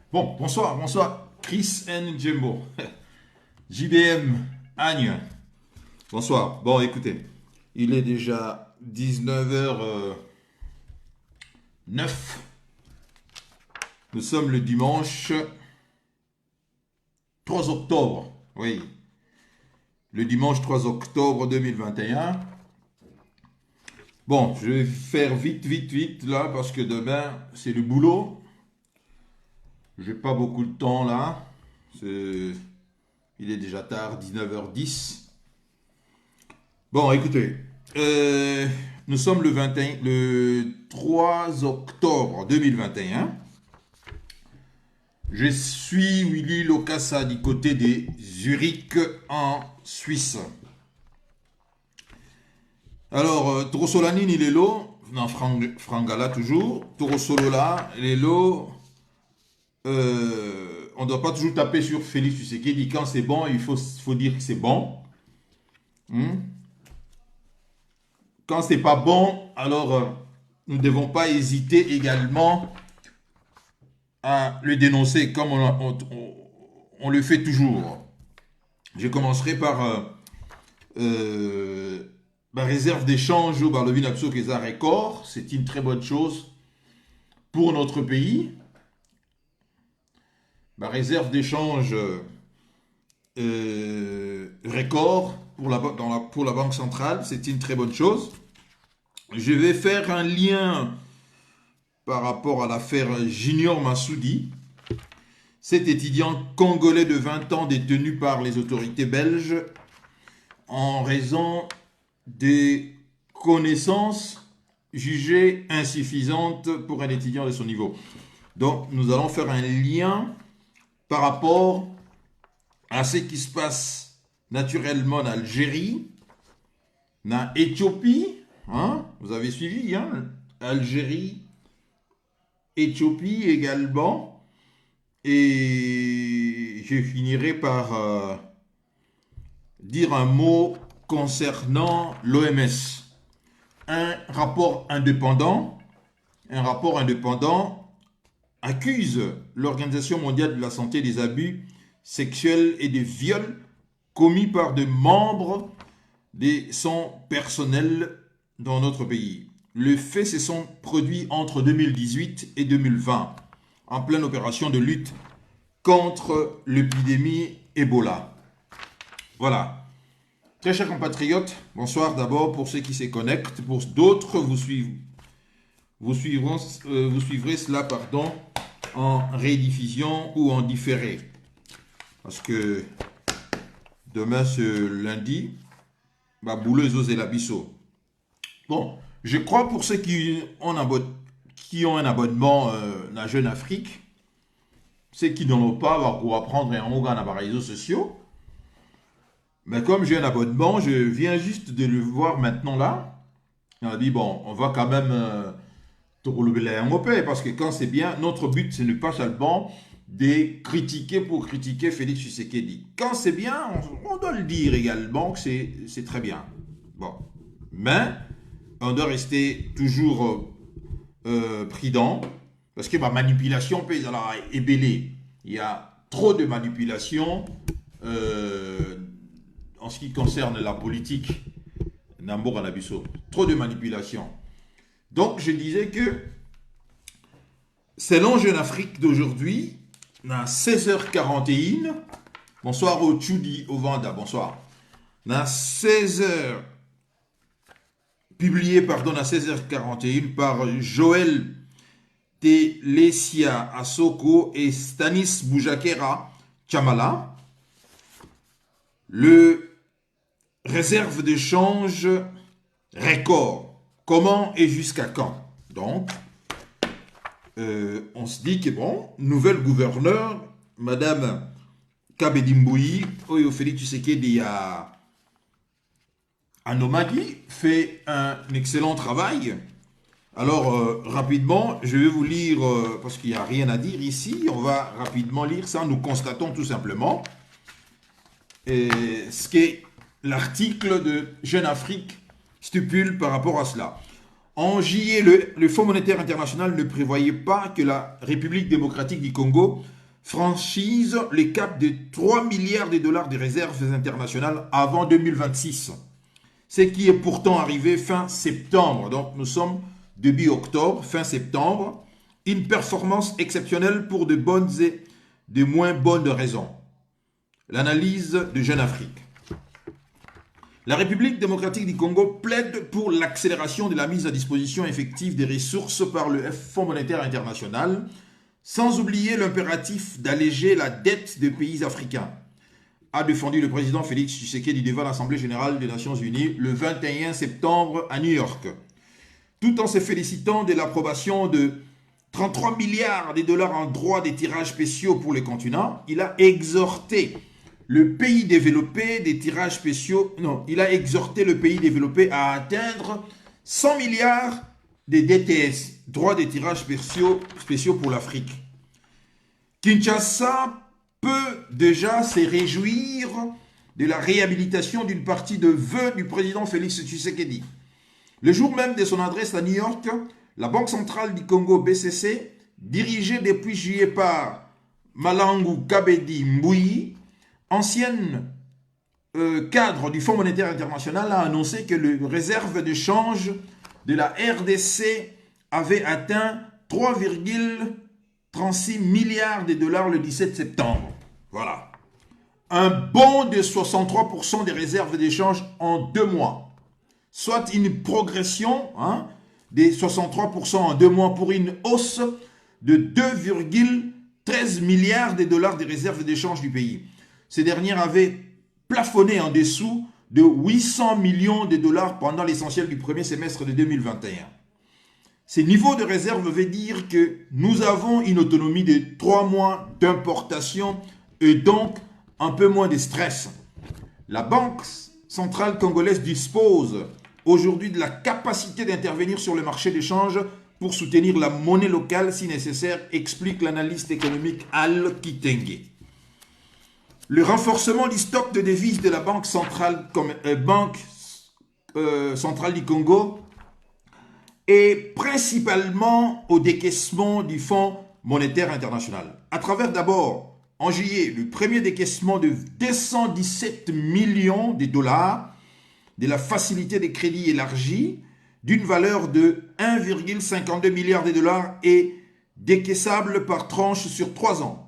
Bon, bonsoir, bonsoir. Chris N. Jembo. JBM Agne. Bonsoir. Bon, écoutez, il est déjà 19h09. Nous sommes le dimanche 3 octobre. Oui, le dimanche 3 octobre 2021. Bon, je vais faire vite, vite, vite là parce que demain c'est le boulot. J'ai pas beaucoup de temps là. C'est- Il est déjà tard, 19h10. Bon, écoutez, nous sommes le 3 octobre 2021. Je suis Willy Locassa du côté de Zurich en Suisse. Alors, Toro Solanine, il est là. Non, Frangala toujours. Toro Solola, il est là. On ne doit pas toujours taper sur Félix Tshisekedi. Quand c'est bon, il faut dire que c'est bon. Hmm? Quand c'est pas bon, alors nous ne devons pas hésiter également à le dénoncer comme on le fait toujours. Je commencerai par ma réserve d'échange au Barlovin Abso Keza Record. C'est une très bonne chose pour notre pays. Ma réserve d'échange record pour la Banque centrale, c'est une très bonne chose. Je vais faire un lien par rapport à l'affaire Junior Massoudi, cet étudiant congolais de 20 ans détenu par les autorités belges en raison des connaissances jugées insuffisantes pour un étudiant de son niveau. Donc nous allons faire un lien par rapport à ce qui se passe naturellement en Algérie, en Éthiopie, hein, vous avez suivi, hein, Algérie, Éthiopie également, et je finirai par dire un mot concernant l'OMS. Un rapport indépendant accuse l'Organisation mondiale de la santé des abus sexuels et des viols commis par des membres de son personnel dans notre pays. Les faits se sont produits entre 2018 et 2020, en pleine opération de lutte contre l'épidémie Ebola. Voilà. Très chers compatriotes, bonsoir d'abord pour ceux qui se connectent. Pour d'autres, vous suivrez cela en rediffusion ou en différé. Parce que demain, ce lundi, bah, bouleuse et la bisso. Bon, je crois pour ceux qui ont un abonnement à Jeune Afrique, ceux qui n'en ont pas, va pouvoir prendre un organe à les réseaux sociaux. Mais comme j'ai un abonnement, je viens juste de le voir maintenant là. On a dit, bon, on va quand même te relever un mopé, parce que quand c'est bien, notre but, ce n'est pas seulement de critiquer pour critiquer Félix Tshisekedi. Quand c'est bien, on doit le dire également que c'est très bien. Bon. Mais on doit rester toujours prudent, parce que ma manipulation peut être ébellée. Il y a trop de manipulation en ce qui concerne la politique. Nambour Anabiso. Trop de manipulation. Donc je disais que selon Jeune Afrique d'aujourd'hui, à 16h41, bonsoir au Tchoudi, au Vanda, bonsoir. À 16h, publié pardon, à 16h41 par Joël Telesia Asoko et Stanis Boujakera Chamala, le réserve de change record. Comment et jusqu'à quand? Donc, on se dit que bon, nouvelle gouverneure, Madame Kabedimboui, Oyo Félix Tshisekedi à Nomadi, fait un excellent travail. Alors, rapidement, je vais vous lire, parce qu'il n'y a rien à dire ici, on va rapidement lire ça. Nous constatons tout simplement ce que l'article de Jeune Afrique stipule par rapport à cela. En juillet, le Fonds monétaire international ne prévoyait pas que la République démocratique du Congo franchise le cap de 3 milliards de dollars de réserves internationales avant 2026. Ce qui est pourtant arrivé fin septembre. Donc nous sommes début octobre, fin septembre. Une performance exceptionnelle pour de bonnes et de moins bonnes raisons. L'analyse de Jeune Afrique. La République démocratique du Congo plaide pour l'accélération de la mise à disposition effective des ressources par le Fonds monétaire international, sans oublier l'impératif d'alléger la dette des pays africains, a défendu le président Félix Tshisekedi devant l'Assemblée générale des Nations unies le 21 septembre à New York. Tout en se félicitant de l'approbation de 33 milliards de dollars en droits des tirages spéciaux pour le continent, il a exhorté le pays développé des tirages spéciaux, non, il a exhorté le pays développé à atteindre 100 milliards de DTS, droits des tirages spéciaux pour l'Afrique. Kinshasa peut déjà se réjouir de la réhabilitation d'une partie de vœux du président Félix Tshisekedi. Le jour même de son adresse à New York, la Banque centrale du Congo BCC, dirigée depuis juillet par Malangu Kabedi Mbouyi, ancienne cadre du Fonds monétaire international, a annoncé que les réserves de change de la RDC avaient atteint 3,36 milliards de dollars le 17 septembre. Voilà. Un bond de 63% des réserves d'échange en 2 mois. Soit une progression des 63% en 2 mois pour une hausse de 2,13 milliards de dollars des réserves d'échange du pays. Ces dernières avaient plafonné en dessous de 800 millions de dollars pendant l'essentiel du premier semestre de 2021. Ces niveaux de réserve veut dire que nous avons une autonomie de 3 mois d'importation et donc un peu moins de stress. La Banque centrale congolaise dispose aujourd'hui de la capacité d'intervenir sur le marché d'échange pour soutenir la monnaie locale si nécessaire, explique l'analyste économique Al Kitenge. Le renforcement du stock de devises de la Banque centrale du Congo est principalement au décaissement du Fonds monétaire international. À travers d'abord, en juillet, le premier décaissement de 217 millions de dollars de la facilité des crédits élargie d'une valeur de 1,52 milliard de dollars et décaissable par tranche sur 3 ans.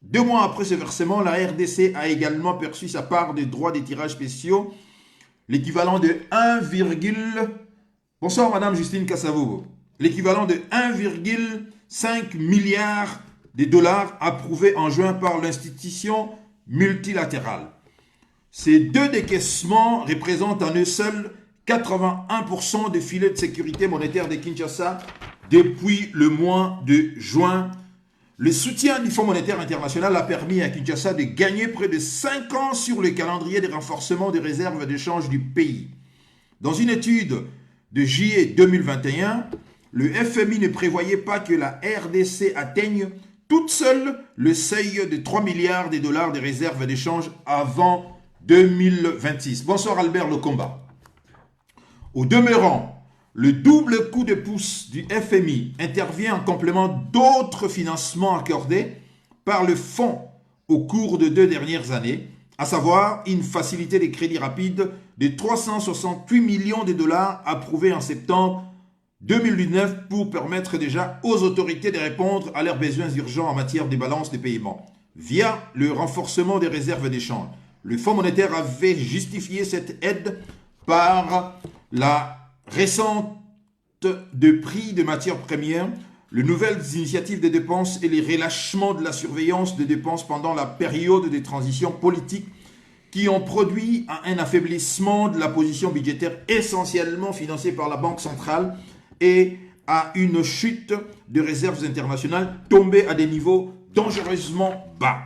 2 mois après ce versement, la RDC a également perçu sa part des droits des tirages spéciaux, l'équivalent de 1, bonsoir Madame Justine Kassavogo, l'équivalent de 1,5 milliard de dollars approuvés en juin par l'institution multilatérale. Ces 2 décaissements représentent en eux seuls 81% des filets de sécurité monétaire de Kinshasa depuis le mois de juin. Le soutien du Fonds monétaire international a permis à Kinshasa de gagner près de 5 ans sur le calendrier de renforcement des réserves d'échange du pays. Dans une étude de juillet 2021, le FMI ne prévoyait pas que la RDC atteigne toute seule le seuil de 3 milliards de dollars de réserves d'échange avant 2026. Bonsoir Albert Locomba. Au demeurant, le double coup de pouce du FMI intervient en complément d'autres financements accordés par le fonds au cours de 2 dernières années, à savoir une facilité de crédit rapide de 368 millions de dollars approuvée en septembre 2019 pour permettre déjà aux autorités de répondre à leurs besoins urgents en matière de balance des paiements via le renforcement des réserves d'échange. Le Fonds monétaire avait justifié cette aide par la récente de prix de matières premières, les nouvelles initiatives de dépenses et les relâchements de la surveillance des dépenses pendant la période de transition politique qui ont produit un affaiblissement de la position budgétaire essentiellement financée par la Banque centrale et à une chute de réserves internationales tombées à des niveaux dangereusement bas.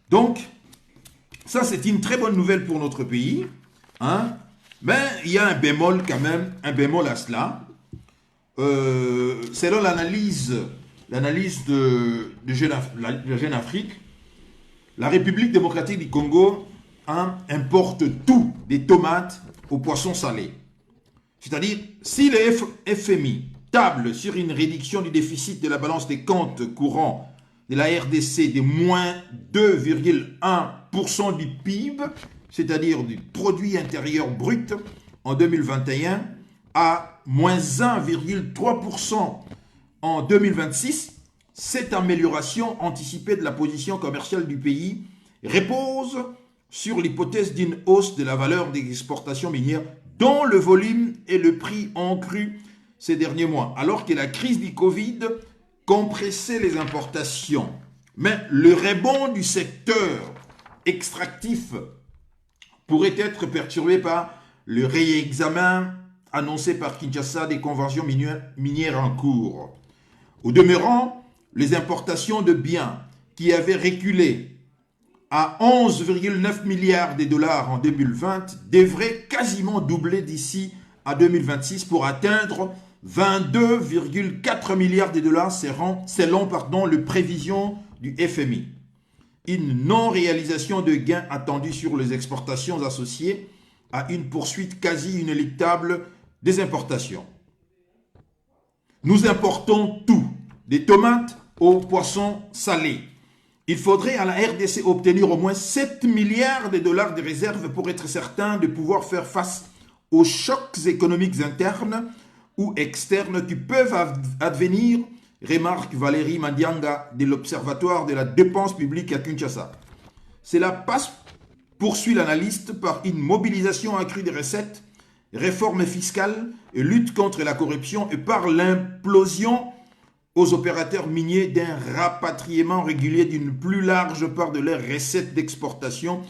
Donc, ça c'est une très bonne nouvelle pour notre pays, mais il y a un bémol quand même, un bémol à cela. Selon l'analyse de Jeune Afrique, la République démocratique du Congo importe tout, des tomates aux poissons salés. C'est-à-dire, si le FMI table sur une réduction du déficit de la balance des comptes courants de la RDC de moins 2,1% du PIB, c'est-à-dire du produit intérieur brut en 2021, à moins 1,3% en 2026, cette amélioration anticipée de la position commerciale du pays repose sur l'hypothèse d'une hausse de la valeur des exportations minières dont le volume et le prix ont cru ces derniers mois, alors que la crise du Covid compressait les importations. Mais le rebond du secteur extractif pourrait être perturbé par le réexamen annoncé par Kinshasa des conventions minières en cours. Au demeurant, les importations de biens qui avaient reculé à 11,9 milliards de dollars en 2020 devraient quasiment doubler d'ici à 2026 pour atteindre 22,4 milliards de dollars selon les prévisions du FMI. Une non-réalisation de gains attendus sur les exportations associées à une poursuite quasi inéluctable des importations. Nous importons tout, des tomates aux poissons salés. Il faudrait à la RDC obtenir au moins 7 milliards de dollars de réserves pour être certain de pouvoir faire face aux chocs économiques internes ou externes qui peuvent advenir, remarque Valérie Mandianga de l'Observatoire de la dépense publique à Kinshasa. Cela passe, poursuit l'analyste, par une mobilisation accrue des recettes, réforme fiscale et lutte contre la corruption et par l'implosion aux opérateurs miniers d'un rapatriement régulier d'une plus large part de leurs recettes d'exportation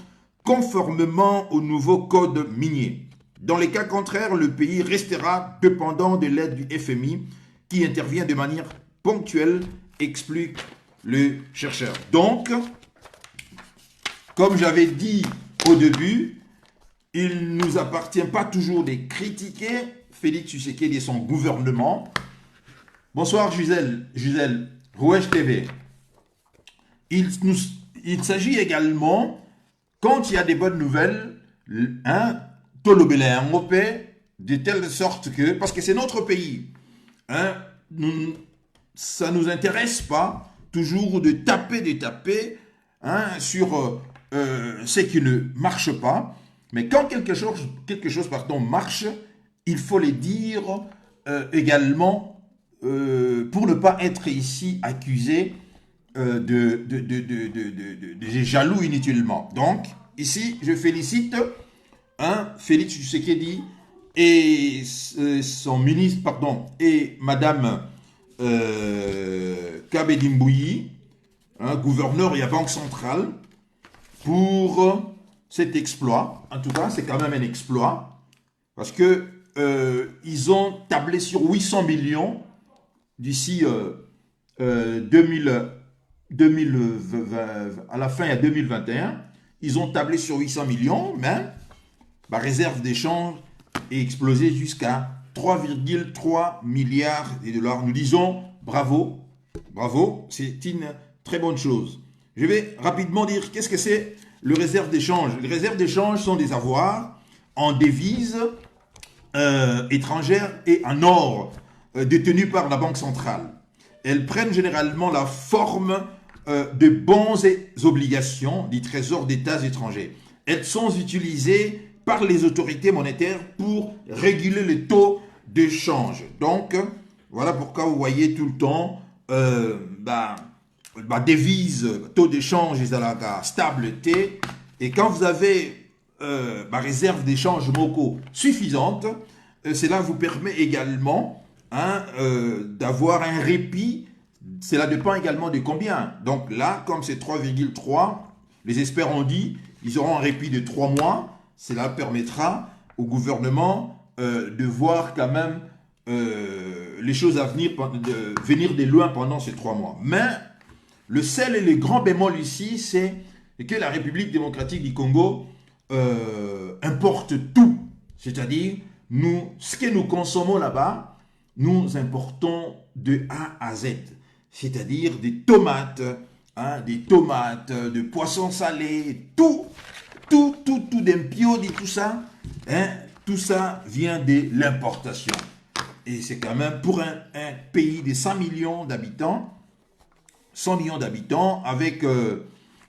conformément au nouveau code minier. Dans les cas contraires, le pays restera dépendant de l'aide du FMI qui intervient de manière ponctuelle, explique le chercheur. Donc, comme j'avais dit au début, il ne nous appartient pas toujours de critiquer Félix Tshisekedi et son gouvernement. Bonsoir Gisèle, Rouèche TV. Il s'agit également, quand il y a des bonnes nouvelles, de telle sorte que, parce que c'est notre pays, ça ne nous intéresse pas toujours de taper sur ce qui ne marche pas, mais quand quelque chose marche, il faut le dire également pour ne pas être ici accusé de jaloux inutilement. Donc, ici, je félicite Félix Tshisekedi et son ministre, et Madame Kabedi Mbouyi, gouverneur et à Banque centrale, pour cet exploit. En tout cas, c'est quand même un exploit, parce que ils ont tablé sur 800 millions d'ici 2020, à la fin, il y a 2021, ils ont tablé sur 800 millions, mais la réserve d'échange est explosée jusqu'à 3,3 milliards de dollars. Nous disons bravo, c'est une très bonne chose. Je vais rapidement dire qu'est-ce que c'est le réserve d'échange. Les réserves d'échange sont des avoirs en devises étrangères et en or détenus par la Banque centrale. Elles prennent généralement la forme de bons et obligations du trésor d'États étrangers. Elles sont utilisées par les autorités monétaires pour réguler les taux d'échange. Donc, voilà pourquoi vous voyez tout le temps devise, taux d'échange est à la stabilité. Et quand vous avez réserve d'échange MOCO suffisante, cela vous permet également d'avoir un répit. Cela dépend également de combien. Donc là, comme c'est 3,3, les experts ont dit ils auront un répit de 3 mois. Cela permettra au gouvernement de voir quand même les choses à venir, venir de loin pendant ces 3 mois. Mais le seul et le grand bémol ici, c'est que la République démocratique du Congo importe tout. C'est-à-dire, ce que nous consommons là-bas, nous importons de A à Z. C'est-à-dire des tomates, de poissons salés, tout d'impio, tout ça, tout ça vient de l'importation. Et c'est quand même pour un pays de 100 millions d'habitants, 100 millions d'habitants, avec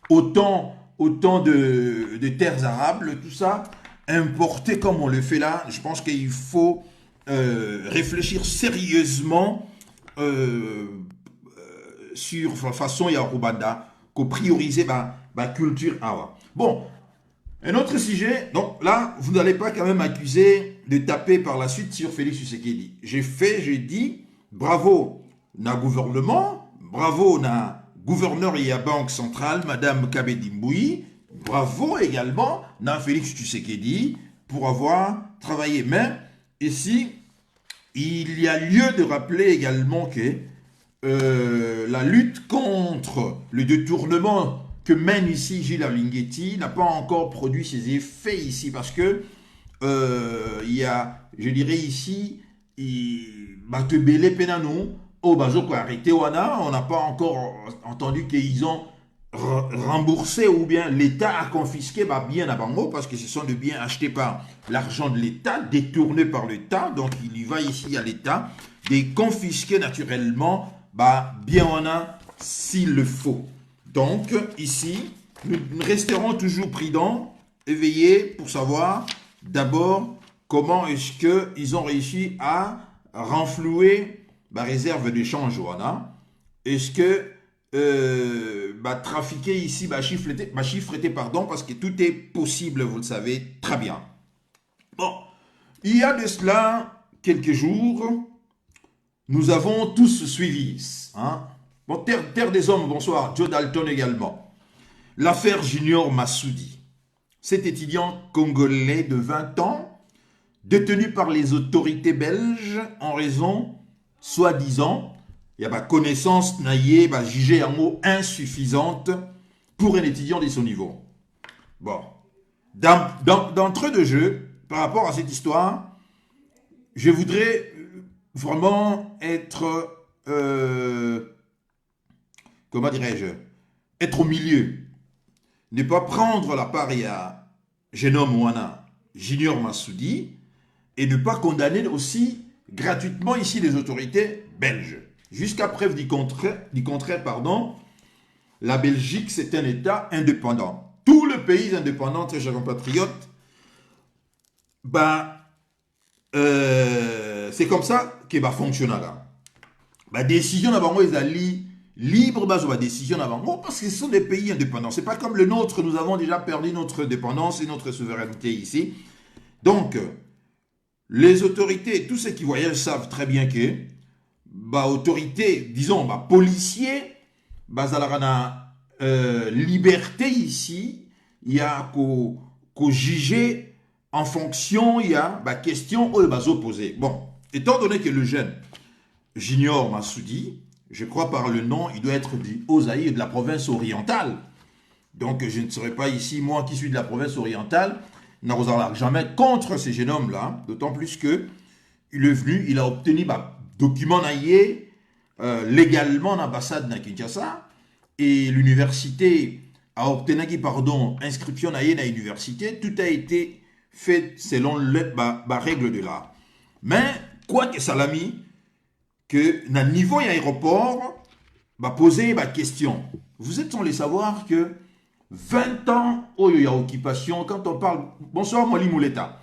autant de terres arables, tout ça, importé comme on le fait là, je pense qu'il faut réfléchir sérieusement sur façon ya Rwanda, qu'on prioriser ma culture awa. Bon, un autre sujet, donc là, vous n'allez pas quand même accuser de taper par la suite sur Félix Tshisekedi. J'ai dit, bravo na gouvernement, bravo na gouverneur et à Banque centrale, Madame Kabedi Mbouyi, bravo également na Félix Tshisekedi pour avoir travaillé. Mais ici, il y a lieu de rappeler également que la lutte contre le détournement que mène ici Gilles Alinguetti n'a pas encore produit ses effets ici parce que il y a, je dirais ici, Batebele Penano, au Bazoko arrêté Wana, on n'a pas encore entendu qu'ils ont remboursé ou bien l'État a confisqué bien à Bango parce que ce sont des biens achetés par l'argent de l'État, détournés par l'État, donc il y va ici à l'État, de confisquer naturellement bien on a s'il le faut. Donc ici, nous resterons toujours prudents, éveillés pour savoir d'abord comment est-ce qu'ils ont réussi à renflouer la réserve d'échange. Est-ce que trafiquer ici chiffreté, pardon, parce que tout est possible, vous le savez très bien. Bon, il y a de cela quelques jours, nous avons tous suivi. Bon, Terre des Hommes, bonsoir. Joe Dalton également. L'affaire Junior Massoudi. Cet étudiant congolais de 20 ans, détenu par les autorités belges en raison, soi-disant, il y a connaissance naïe, jugée en mots insuffisante pour un étudiant de son niveau. Bon. D'entrée de jeu, par rapport à cette histoire, je voudrais vraiment être, comment dirais-je, être au milieu. Ne pas prendre la paria jeune homme Wana, Junior Massoudi, et ne pas condamner aussi gratuitement ici les autorités belges. Jusqu'à preuve du contraire, pardon, la Belgique c'est un État indépendant. Tous les pays indépendants, très chers compatriotes, c'est comme ça que va fonctionner là. La décision d'abord ils allaient libre la décision d'abord parce que ce sont des pays indépendants. C'est pas comme le nôtre, nous avons déjà perdu notre indépendance et notre souveraineté ici. Donc les autorités, tous ceux qui voyagent savent très bien que autorités, disons policiers, liberté ici, il y a qu'au juger en fonction, il y a question aux opposés. Bon, étant donné que le jeune Junior Massoudi, je crois par le nom, il doit être du Haut-Zaïre, de la province orientale. Donc je ne serai pas ici, moi qui suis de la province orientale, n'aurai jamais contre ces jeunes hommes-là, d'autant plus que il est venu, il a obtenu document naïe légalement l'ambassade de Kinshasa et l'université a obtenu inscription naïe dans l'université, tout a été fait selon les règles de l'art. Mais, quoi que ça l'a mis, que dans le niveau aéroport, poser ma question. Vous êtes sans les savoir que 20 ans, il y a occupation, quand on parle, bonsoir Moli Mouleta,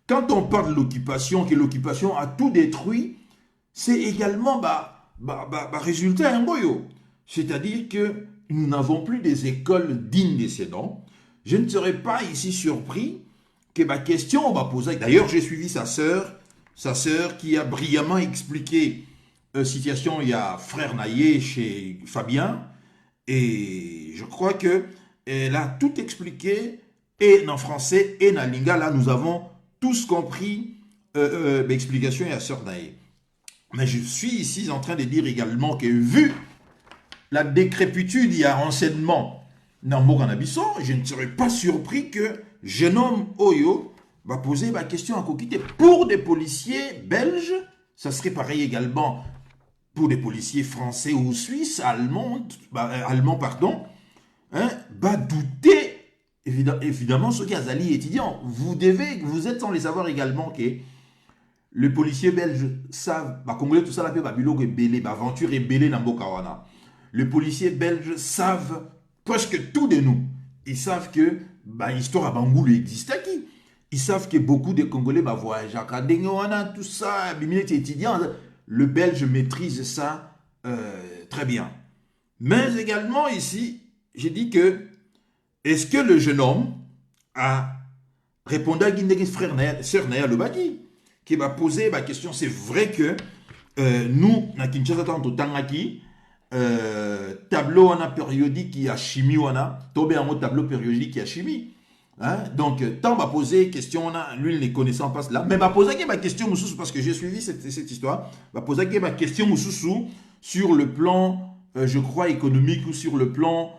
quand on parle de l'occupation, que l'occupation a tout détruit, c'est également résultat un boyo. C'est-à-dire que nous n'avons plus des écoles dignes de ces noms. Je ne serais pas ici surpris que ma question on va poser. D'ailleurs, j'ai suivi sa sœur qui a brillamment expliqué la situation. Il y a frère Naïe chez Fabien, et je crois que elle a tout expliqué, et en français et en lingala. Là, nous avons tous compris l'explication à sœur Naïe. Mais je suis ici en train de dire également que vu la décrépitude, il y a renseignement dans Moganabisson, je ne serais pas surpris que jeune homme Oyo va poser ma question à Kokité. Pour des policiers belges, ça serait pareil également pour des policiers français ou suisses, allemands, douter, évidemment, ceux qui sont étudiants, vous êtes sans les savoir également que les policiers belges savent, Congolais, tout ça, la paix, Babilo, Belé, Aventure et Belé, Nambokawana. les policiers belges savent presque tout de nous. Ils savent que l'histoire à Bangoulou existe qui. Ils savent que beaucoup de Congolais voyagent à Kadengwana, tout ça, les étudiants. Le Belge maîtrise ça très bien. Mais également ici, j'ai dit que est-ce que le jeune homme a répondu à Guindegis frère sœur Naya Lobaki qui va poser la question. C'est vrai que nous, à Kinshasa, tant Tangaki, tableau on a périodique qui a chimie, on a tombé en tableau périodique qui a chimie. Hein? Donc, tant va poser question, on a, lui, les connaissants passent là. Mais va poser ma question, parce que j'ai suivi cette histoire, va poser ma question sur le plan, je crois, économique ou sur le plan,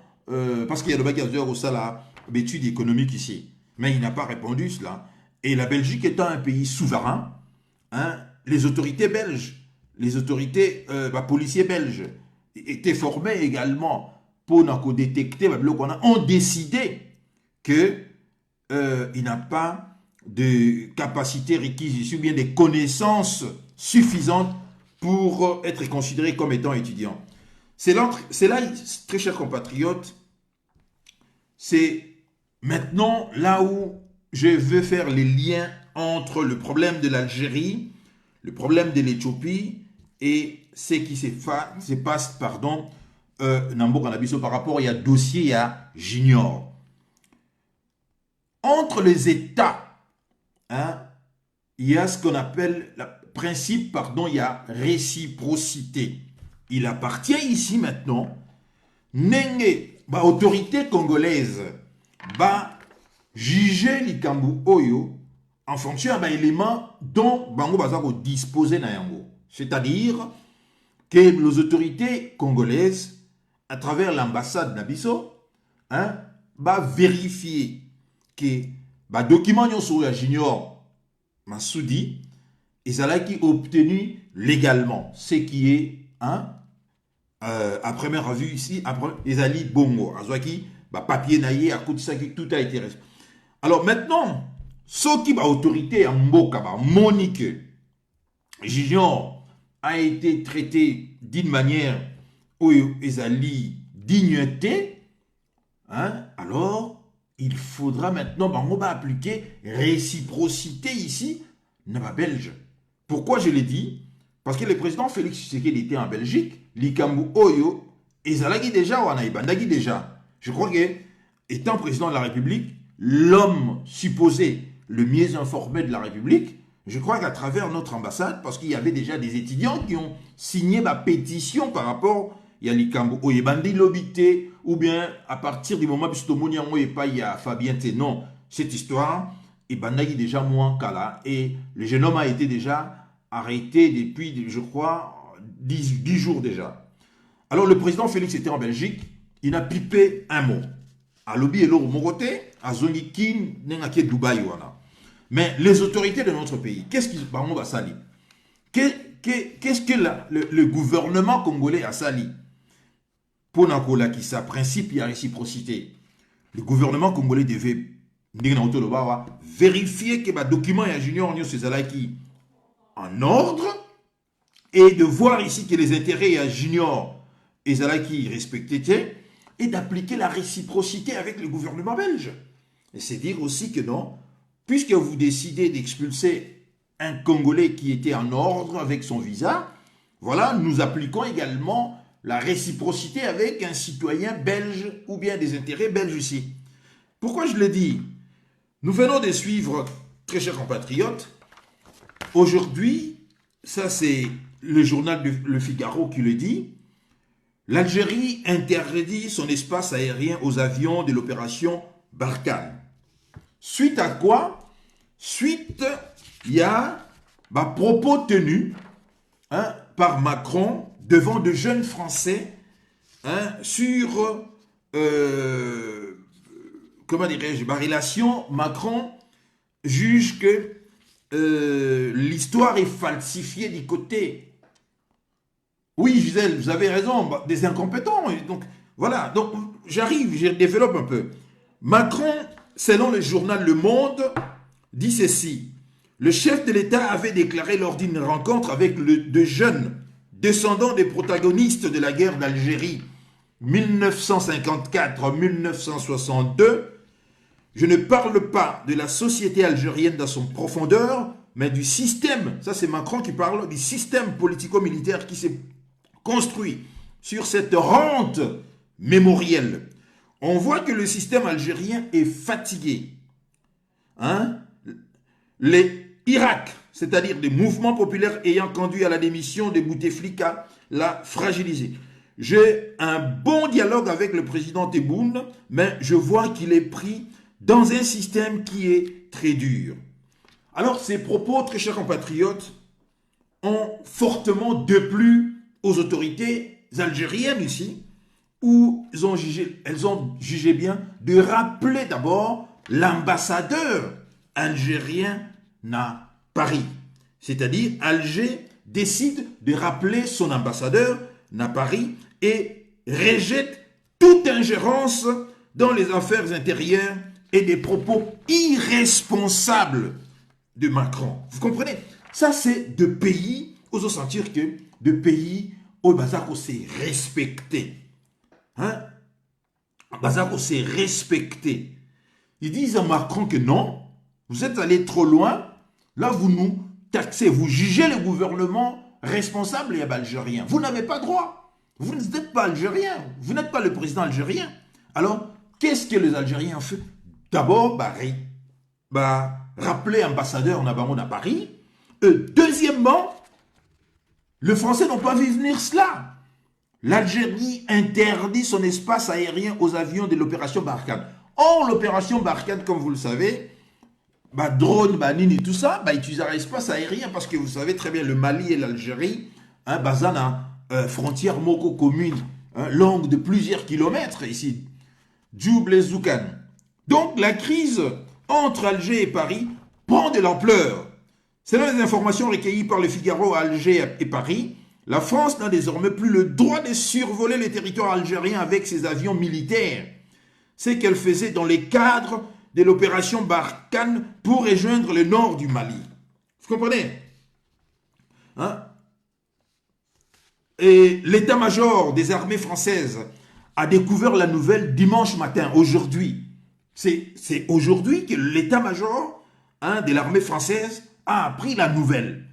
parce qu'il y a le bagageur au salaire, d'études économiques ici. Mais il n'a pas répondu cela. Et la Belgique étant un pays souverain, hein, les autorités belges, les autorités policiers belges étaient formés également pour détecter, ont décidé que il n'a pas de capacité requise ici ou bien des connaissances suffisantes pour être considéré comme étant étudiant. C'est là, très chers compatriotes, c'est maintenant là où je veux faire les liens entre le problème de l'Algérie, le problème de l'Éthiopie et ce qui se passe par rapport à dossier à Junior. Entre les États, hein, il y a ce qu'on appelle le principe, il y a réciprocité. Il appartient ici maintenant, autorité congolaise, juger l'Ikambu Oyo en fonction d'éléments dont Bango Bazako disposait na yango. C'est-à-dire que les autorités congolaises, à travers l'ambassade Nabiso, hein, vérifier que document sur la junior Massoudi, ils ont obtenu légalement, ce qui est, hein, à première vue ici, ils ont dit bongo, papier naïe, à côté de ça, tout a été respecté. Alors maintenant, ce qui est autorité en Mboka, Monique, Junior a été traité d'une manière où ils ont dit dignité, hein, alors il faudra maintenant appliquer réciprocité ici, dans la Belge. Pourquoi je l'ai dit? Parce que le président Félix Tshisekedi était en Belgique, l'Ikambu Oyo, ils ont dit déjà. Je crois que, étant président de la République, l'homme supposé le mieux informé de la République, je crois qu'à travers notre ambassade, parce qu'il y avait déjà des étudiants qui ont signé ma pétition par rapport à l'Ikambu Oyo, Lobité, ou bien à partir du moment où il y a Fabien T. Non, cette histoire, et déjà moins qu'à et le jeune homme a été déjà arrêté depuis, je crois, 10 jours déjà. Alors le président Félix était en Belgique, il a pipé un mot. À lobby et l'eau moroté, à Zonikin, n'engake Dubaï. Mais les autorités de notre pays, qu'est-ce qu'ils va sali? Qu'est-ce que le gouvernement congolais a sali? Pour Nakola qui sa principe, il y a réciprocité. Le gouvernement congolais devait vérifier que les documents et junior qui en ordre et de voir ici que les intérêts à junior et qui respectaient et d'appliquer la réciprocité avec le gouvernement belge. Et c'est dire aussi que non, puisque vous décidez d'expulser un Congolais qui était en ordre avec son visa, voilà, nous appliquons également la réciprocité avec un citoyen belge ou bien des intérêts belges ici. Pourquoi je le dis? Nous venons de suivre, très chers compatriotes, aujourd'hui, ça c'est le journal Le Figaro qui le dit, l'Algérie interdit son espace aérien aux avions de l'opération Barkhane. Suite à quoi? Suite, il y a propos tenus, hein, par Macron devant de jeunes Français, hein, sur comment dirais-je, relation. Macron juge que l'histoire est falsifiée du côté. Oui, Gisèle, vous avez raison, des incompétents. Donc, voilà, donc j'arrive, je développe un peu. Macron, selon le journal Le Monde, dit ceci. Le chef de l'État avait déclaré lors d'une rencontre avec de jeunes descendants des protagonistes de la guerre d'Algérie 1954-1962. Je ne parle pas de la société algérienne dans son profondeur, mais du système, ça c'est Macron qui parle, du système politico-militaire qui s'est construit sur cette rente mémorielle. On voit que le système algérien est fatigué. Les Irak, c'est-à-dire des mouvements populaires ayant conduit à la démission de Bouteflika, l'a fragilisé. J'ai un bon dialogue avec le président Tebboune, mais je vois qu'il est pris dans un système qui est très dur. Alors, ces propos, très chers compatriotes, ont fortement déplu aux autorités algériennes ici, où elles ont jugé bien de rappeler d'abord l'ambassadeur algérien à Paris. C'est-à-dire, Alger décide de rappeler son ambassadeur à Paris et rejette toute ingérence dans les affaires intérieures et des propos irresponsables de Macron. Vous comprenez? Ça, c'est de pays, osons sentir que de pays où Bazako s'est respecté. Bazako s'est respecté. Ils disent à Macron que non, vous êtes allé trop loin, là vous nous taxez, vous jugez le gouvernement responsable et algérien. Vous n'avez pas droit. Vous n'êtes pas algérien, vous n'êtes pas le président algérien. Alors, qu'est-ce que les Algériens ont fait? D'abord, rappeler ambassadeur Nabamon à Paris. Deuxièmement, les Français n'ont pas vu venir cela. L'Algérie interdit son espace aérien aux avions de l'opération Barkhane. Or, l'opération Barkhane, comme vous le savez, drone, nini, tout ça, utiliser l'espace aérien parce que vous savez très bien, le Mali et l'Algérie, Bazana, frontière moko commune, longue de plusieurs kilomètres ici, Djouble et Zoukan. Donc, la crise entre Alger et Paris prend de l'ampleur. Selon les informations recueillies par le Figaro à Alger et Paris, la France n'a désormais plus le droit de survoler les territoires algériens avec ses avions militaires. C'est qu'elle faisait dans les cadres de l'opération Barkhane pour rejoindre le nord du Mali. Vous comprenez? Et l'état-major des armées françaises a découvert la nouvelle dimanche matin, aujourd'hui. C'est aujourd'hui que l'état-major de l'armée française a appris la nouvelle.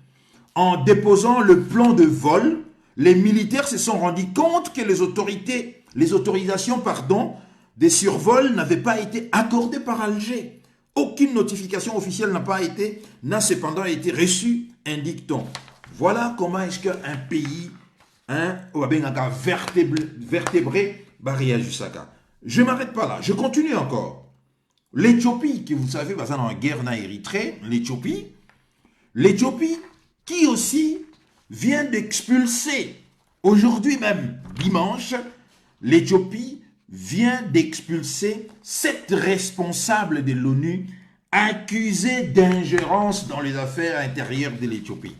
En déposant le plan de vol, les militaires se sont rendus compte que les autorisations des survols n'avaient pas été accordées par Alger. Aucune notification officielle n'a cependant été reçue, indique-t-on. Voilà comment est-ce qu'un pays vertébré réagit ça. Je ne m'arrête pas là, je continue encore. L'Éthiopie, que vous savez, en guerre en Érythrée, l'Éthiopie qui aussi vient d'expulser, aujourd'hui même, dimanche, l'Éthiopie vient d'expulser 7 responsables de l'ONU accusés d'ingérence dans les affaires intérieures de l'Éthiopie.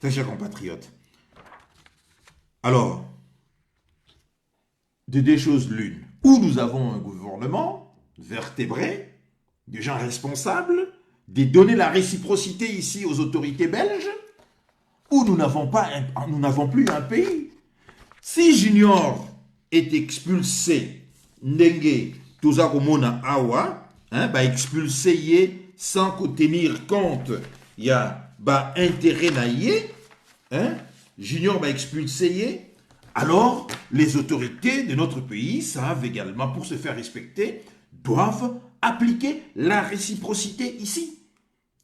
Très chers compatriotes. Alors, de deux choses l'une. Où nous avons un gouvernement vertébré, des gens responsables, de donner la réciprocité ici aux autorités belges, où nous n'avons plus un pays. Si Junior est expulsé, Ndenge, Tozakomona Awa, expulsé sans tenir compte, il y a intérêt naïe, Junior expulsé, alors les autorités de notre pays savent également, pour se faire respecter, doivent appliquer la réciprocité ici.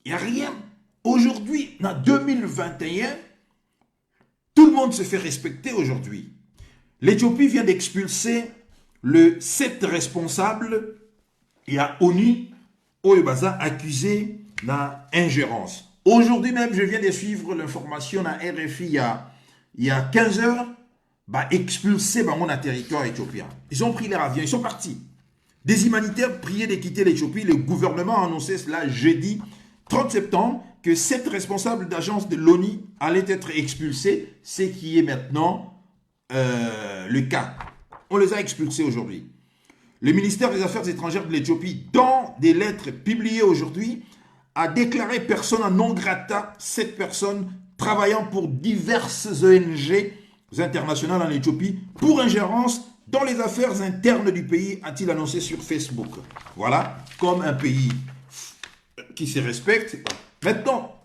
Il n'y a rien. Aujourd'hui, en 2021, tout le monde se fait respecter aujourd'hui. L'Éthiopie vient d'expulser le 7 responsable et à ONU, Oyebaza, accusé d'ingérence. Aujourd'hui même, je viens de suivre l'information à RFI il y a 15 heures, expulsé mon territoire éthiopien. Ils ont pris leur avion, ils sont partis. Des humanitaires priaient de quitter l'Éthiopie. Le gouvernement a annoncé cela jeudi 30 septembre que 7 responsables d'agences de l'ONU allaient être expulsés, ce qui est maintenant le cas. On les a expulsés aujourd'hui. Le ministère des Affaires étrangères de l'Éthiopie, dans des lettres publiées aujourd'hui, a déclaré persona non grata 7 personnes travaillant pour diverses ONG internationales en Éthiopie pour ingérence dans les affaires internes du pays, a-t-il annoncé sur Facebook. Voilà, comme un pays qui se respecte. Maintenant,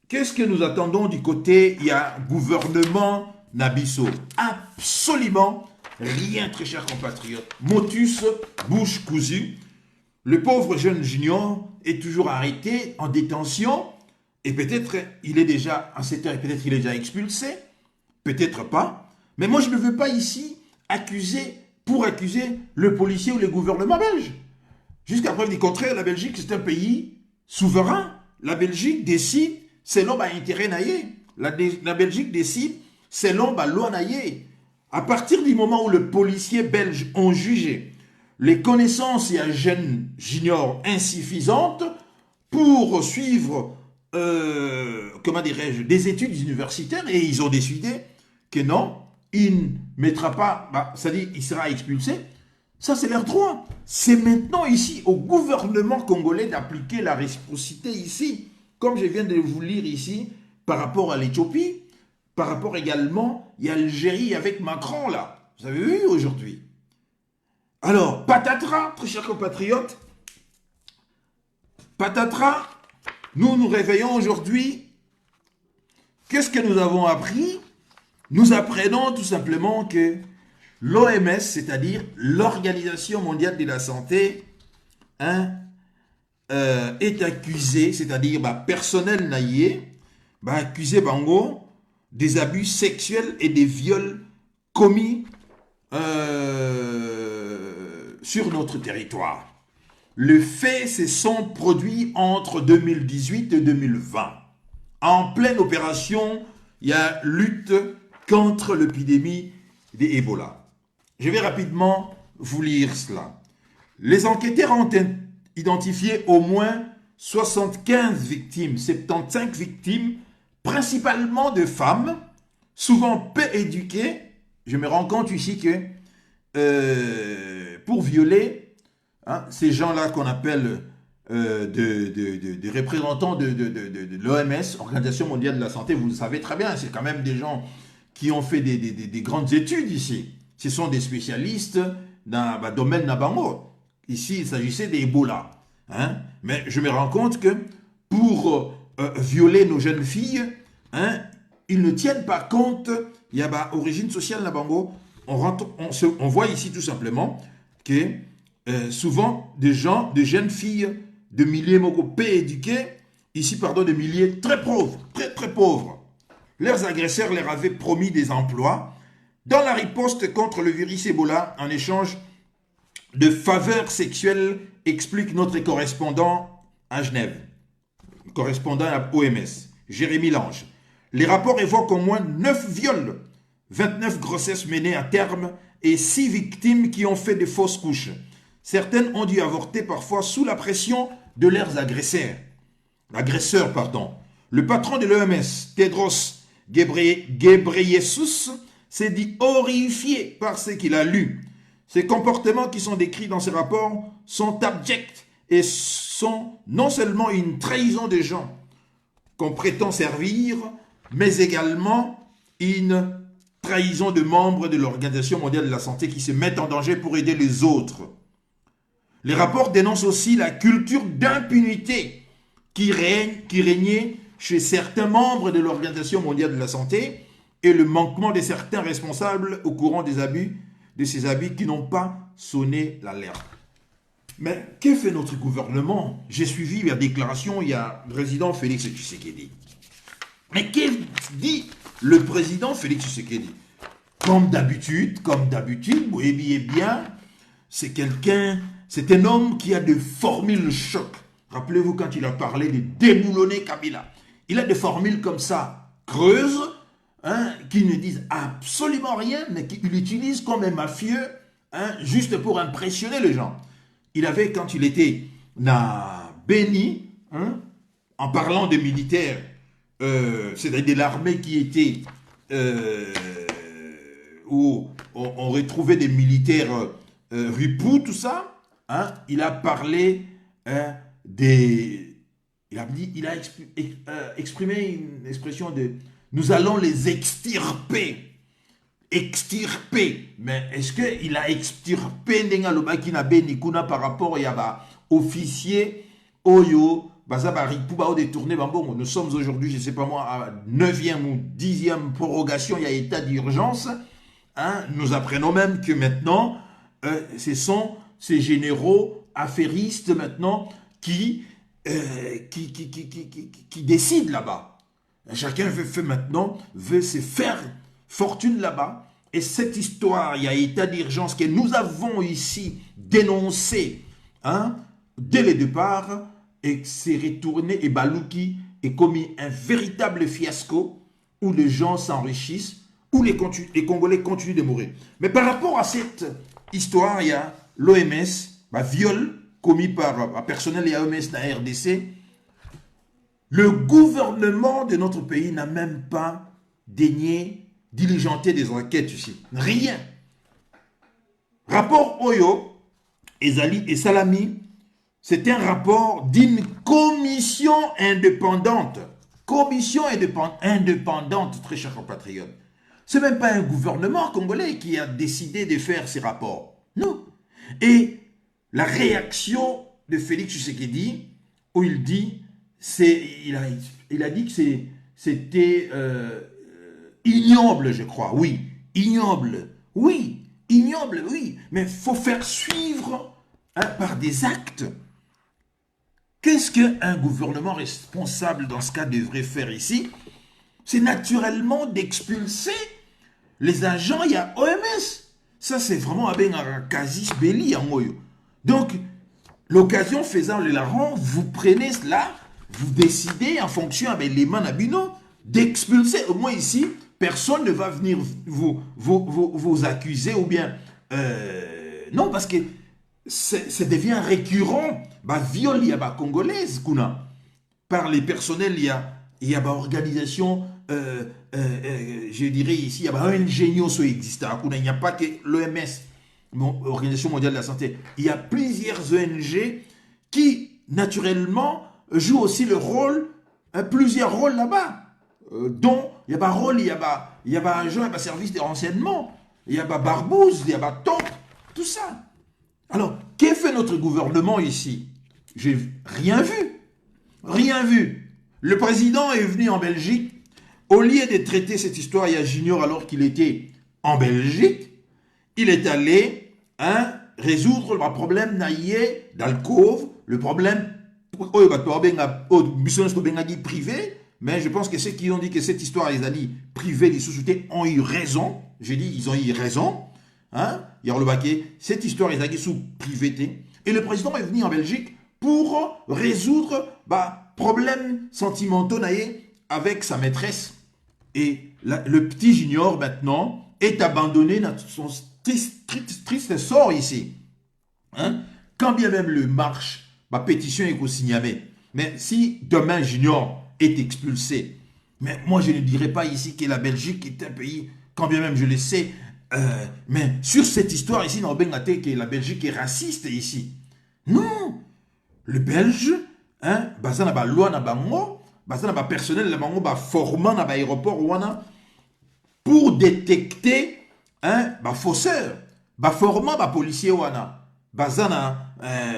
qu'est-ce que nous attendons du côté, il y a gouvernement Nabisso? Absolument rien, très chers compatriotes. Motus, bouche cousue. Le pauvre jeune junior est toujours arrêté, en détention, et peut-être il est déjà en cette heure, peut-être il est déjà expulsé, peut-être pas. Mais moi, je ne veux pas ici accuser le policier ou le gouvernement belge. Jusqu'à preuve du contraire, la Belgique, c'est un pays souverain. La Belgique décide selon l'intérêt naïe. La Belgique décide selon la loi naïe. À partir du moment où les policiers belges ont jugé les connaissances et un jeune junior insuffisantes pour suivre, comment dirais-je, des études universitaires, et ils ont décidé que non, il ne mettra pas, c'est-à-dire il sera expulsé. Ça, c'est leur droit. C'est maintenant ici au gouvernement congolais d'appliquer la réciprocité ici, comme je viens de vous lire ici, par rapport à l'Éthiopie, par rapport également, il y a l'Algérie avec Macron là. Vous avez vu aujourd'hui. Alors, patatras, très chers compatriotes, patatras, nous nous réveillons aujourd'hui. Qu'est-ce que nous avons appris? Nous apprenons tout simplement que l'OMS, c'est-à-dire l'Organisation mondiale de la santé, est accusée, c'est-à-dire personnel naïe, accusé Bango des abus sexuels et des viols commis sur notre territoire. Les faits se sont produits entre 2018 et 2020. En pleine opération, il y a lutte contre l'épidémie d'Ebola. Je vais rapidement vous lire cela. Les enquêteurs ont identifié au moins 75 victimes, 75 victimes, principalement de femmes, souvent peu éduquées. Je me rends compte ici que pour violer, ces gens-là qu'on appelle des représentants de l'OMS, Organisation mondiale de la santé, vous le savez très bien, c'est quand même des gens qui ont fait des grandes études ici. Ce sont des spécialistes dans le domaine Nabango. Ici, il s'agissait d'Ebola. Mais je me rends compte que pour violer nos jeunes filles, ils ne tiennent pas compte, il y a origine sociale Nabango. On voit ici tout simplement que souvent des jeunes filles de milliers peu éduqués, ici de milliers très pauvres, très pauvres. Leurs agresseurs leur avaient promis des emplois dans la riposte contre le virus Ebola en échange de faveurs sexuelles, explique notre correspondant à Genève, correspondant à l'OMS, Jérémy Lange. Les rapports évoquent au moins 9 viols, 29 grossesses menées à terme et 6 victimes qui ont fait de fausses couches. Certaines ont dû avorter parfois sous la pression de leurs agresseurs. Le patron de l'OMS, Tedros Ghebreyesus, s'est dit horrifié par ce qu'il a lu. Ces comportements qui sont décrits dans ces rapports sont abjects et sont non seulement une trahison des gens qu'on prétend servir, mais également une trahison de membres de l'Organisation mondiale de la santé qui se mettent en danger pour aider les autres. Les rapports dénoncent aussi la culture d'impunité qui régnait chez certains membres de l'Organisation mondiale de la santé et le manquement de certains responsables au courant de ces abus qui n'ont pas sonné l'alerte. Mais que fait notre gouvernement? J'ai suivi la déclaration, il y a le président Félix Tshisekedi. Mais qu'est-ce que dit le président Félix Tshisekedi? Comme d'habitude, vous voyez bien, c'est un homme qui a des formules choc. Rappelez-vous quand il a parlé de déboulonner Kabila. Il a des formules comme ça, creuses, qui ne disent absolument rien, mais qu'il utilise comme un mafieux, juste pour impressionner les gens. Il avait, quand il était à Béni, en parlant des militaires, c'est-à-dire de l'armée qui était, où on retrouvait des militaires ripoux, tout ça, il a parlé il a exprimé une expression de « nous allons les extirper ». extirper. Mais est-ce qu'il a extirpé Ndenga Lobaki na Benikuna par rapport à officier Oyo, Bazabari, Pouba détourné Bambon? Nous sommes aujourd'hui, je ne sais pas moi, à 9e ou 10e prorogation, il y a état d'urgence. Hein? Nous apprenons même que maintenant, ce sont ces généraux affairistes maintenant qui décident là-bas. Chacun veut se faire fortune là-bas. Et cette histoire, il y a état d'urgence que nous avons ici dénoncé dès le départ, et s'est retourné, et Balouki est commis un véritable fiasco où les gens s'enrichissent, où les Congolais continuent de mourir. Mais par rapport à cette histoire, il y a l'OMS, viol commis par un personnel et l'OMS de la RDC. Le gouvernement de notre pays n'a même pas daigné diligenter des enquêtes ici. Rien. Rapport Oyo, Ezali et Salami, c'est un rapport d'une commission indépendante. Commission indépendante, très chers compatriotes. Ce n'est même pas un gouvernement congolais qui a décidé de faire ces rapports. Non. Et la réaction de Félix Tshisekedi, où il dit, il a dit que c'était ignoble, je crois. Oui, ignoble. Oui, ignoble, oui. Mais il faut faire suivre par des actes. Qu'est-ce qu'un gouvernement responsable dans ce cas devrait faire ici? C'est naturellement d'expulser les agents, il y a OMS. Ça, c'est vraiment un casus belli en Oyo. Donc, l'occasion faisant le larron, vous prenez cela, vous décidez en fonction avec les manabino d'expulser. Au moins ici, personne ne va venir vous accuser ou bien... non, parce que ça devient récurrent. Viol, il y a congolaise, par les personnels, il y a organisation, je dirais ici, il y a un ingénieux qui existe. Il n'y a pas que l'OMS, Organisation mondiale de la santé. Il y a plusieurs ONG qui, naturellement, jouent aussi le rôle, plusieurs rôles là-bas. Dont, il y a un rôle, il y a un agent, il y a un service de renseignement, il y a Barbouze, il y a Top, tout ça. Alors, qu'est-ce que fait notre gouvernement ici? J'ai rien vu. Rien vu. Le président est venu en Belgique. Au lieu de traiter cette histoire, il y a Junior alors qu'il était en Belgique. Il est allé résoudre le problème naïe d'alcôve, le problème privé. Mais je pense que ceux qui ont dit que cette histoire, les amis privés, les sous-soutés, ont eu raison. J'ai dit, ils ont eu raison. Cette histoire est sous privité. Et le président est venu en Belgique pour résoudre problèmes sentimentaux avec sa maîtresse. Et le petit Junior, maintenant, est abandonné dans son triste sort ici. Quand bien même le marche, pétition est signalée. Mais si demain Junior est expulsé, mais moi je ne dirais pas ici que la Belgique est un pays, quand bien même je le sais, mais sur cette histoire ici, on a dit que la Belgique est raciste ici. Non, le Belge, baza na ba loi na bango, baza na ba personnel na bango ba formant na ba aéroport wana pour détecter faussaire, ba formant ba policier wana, baza na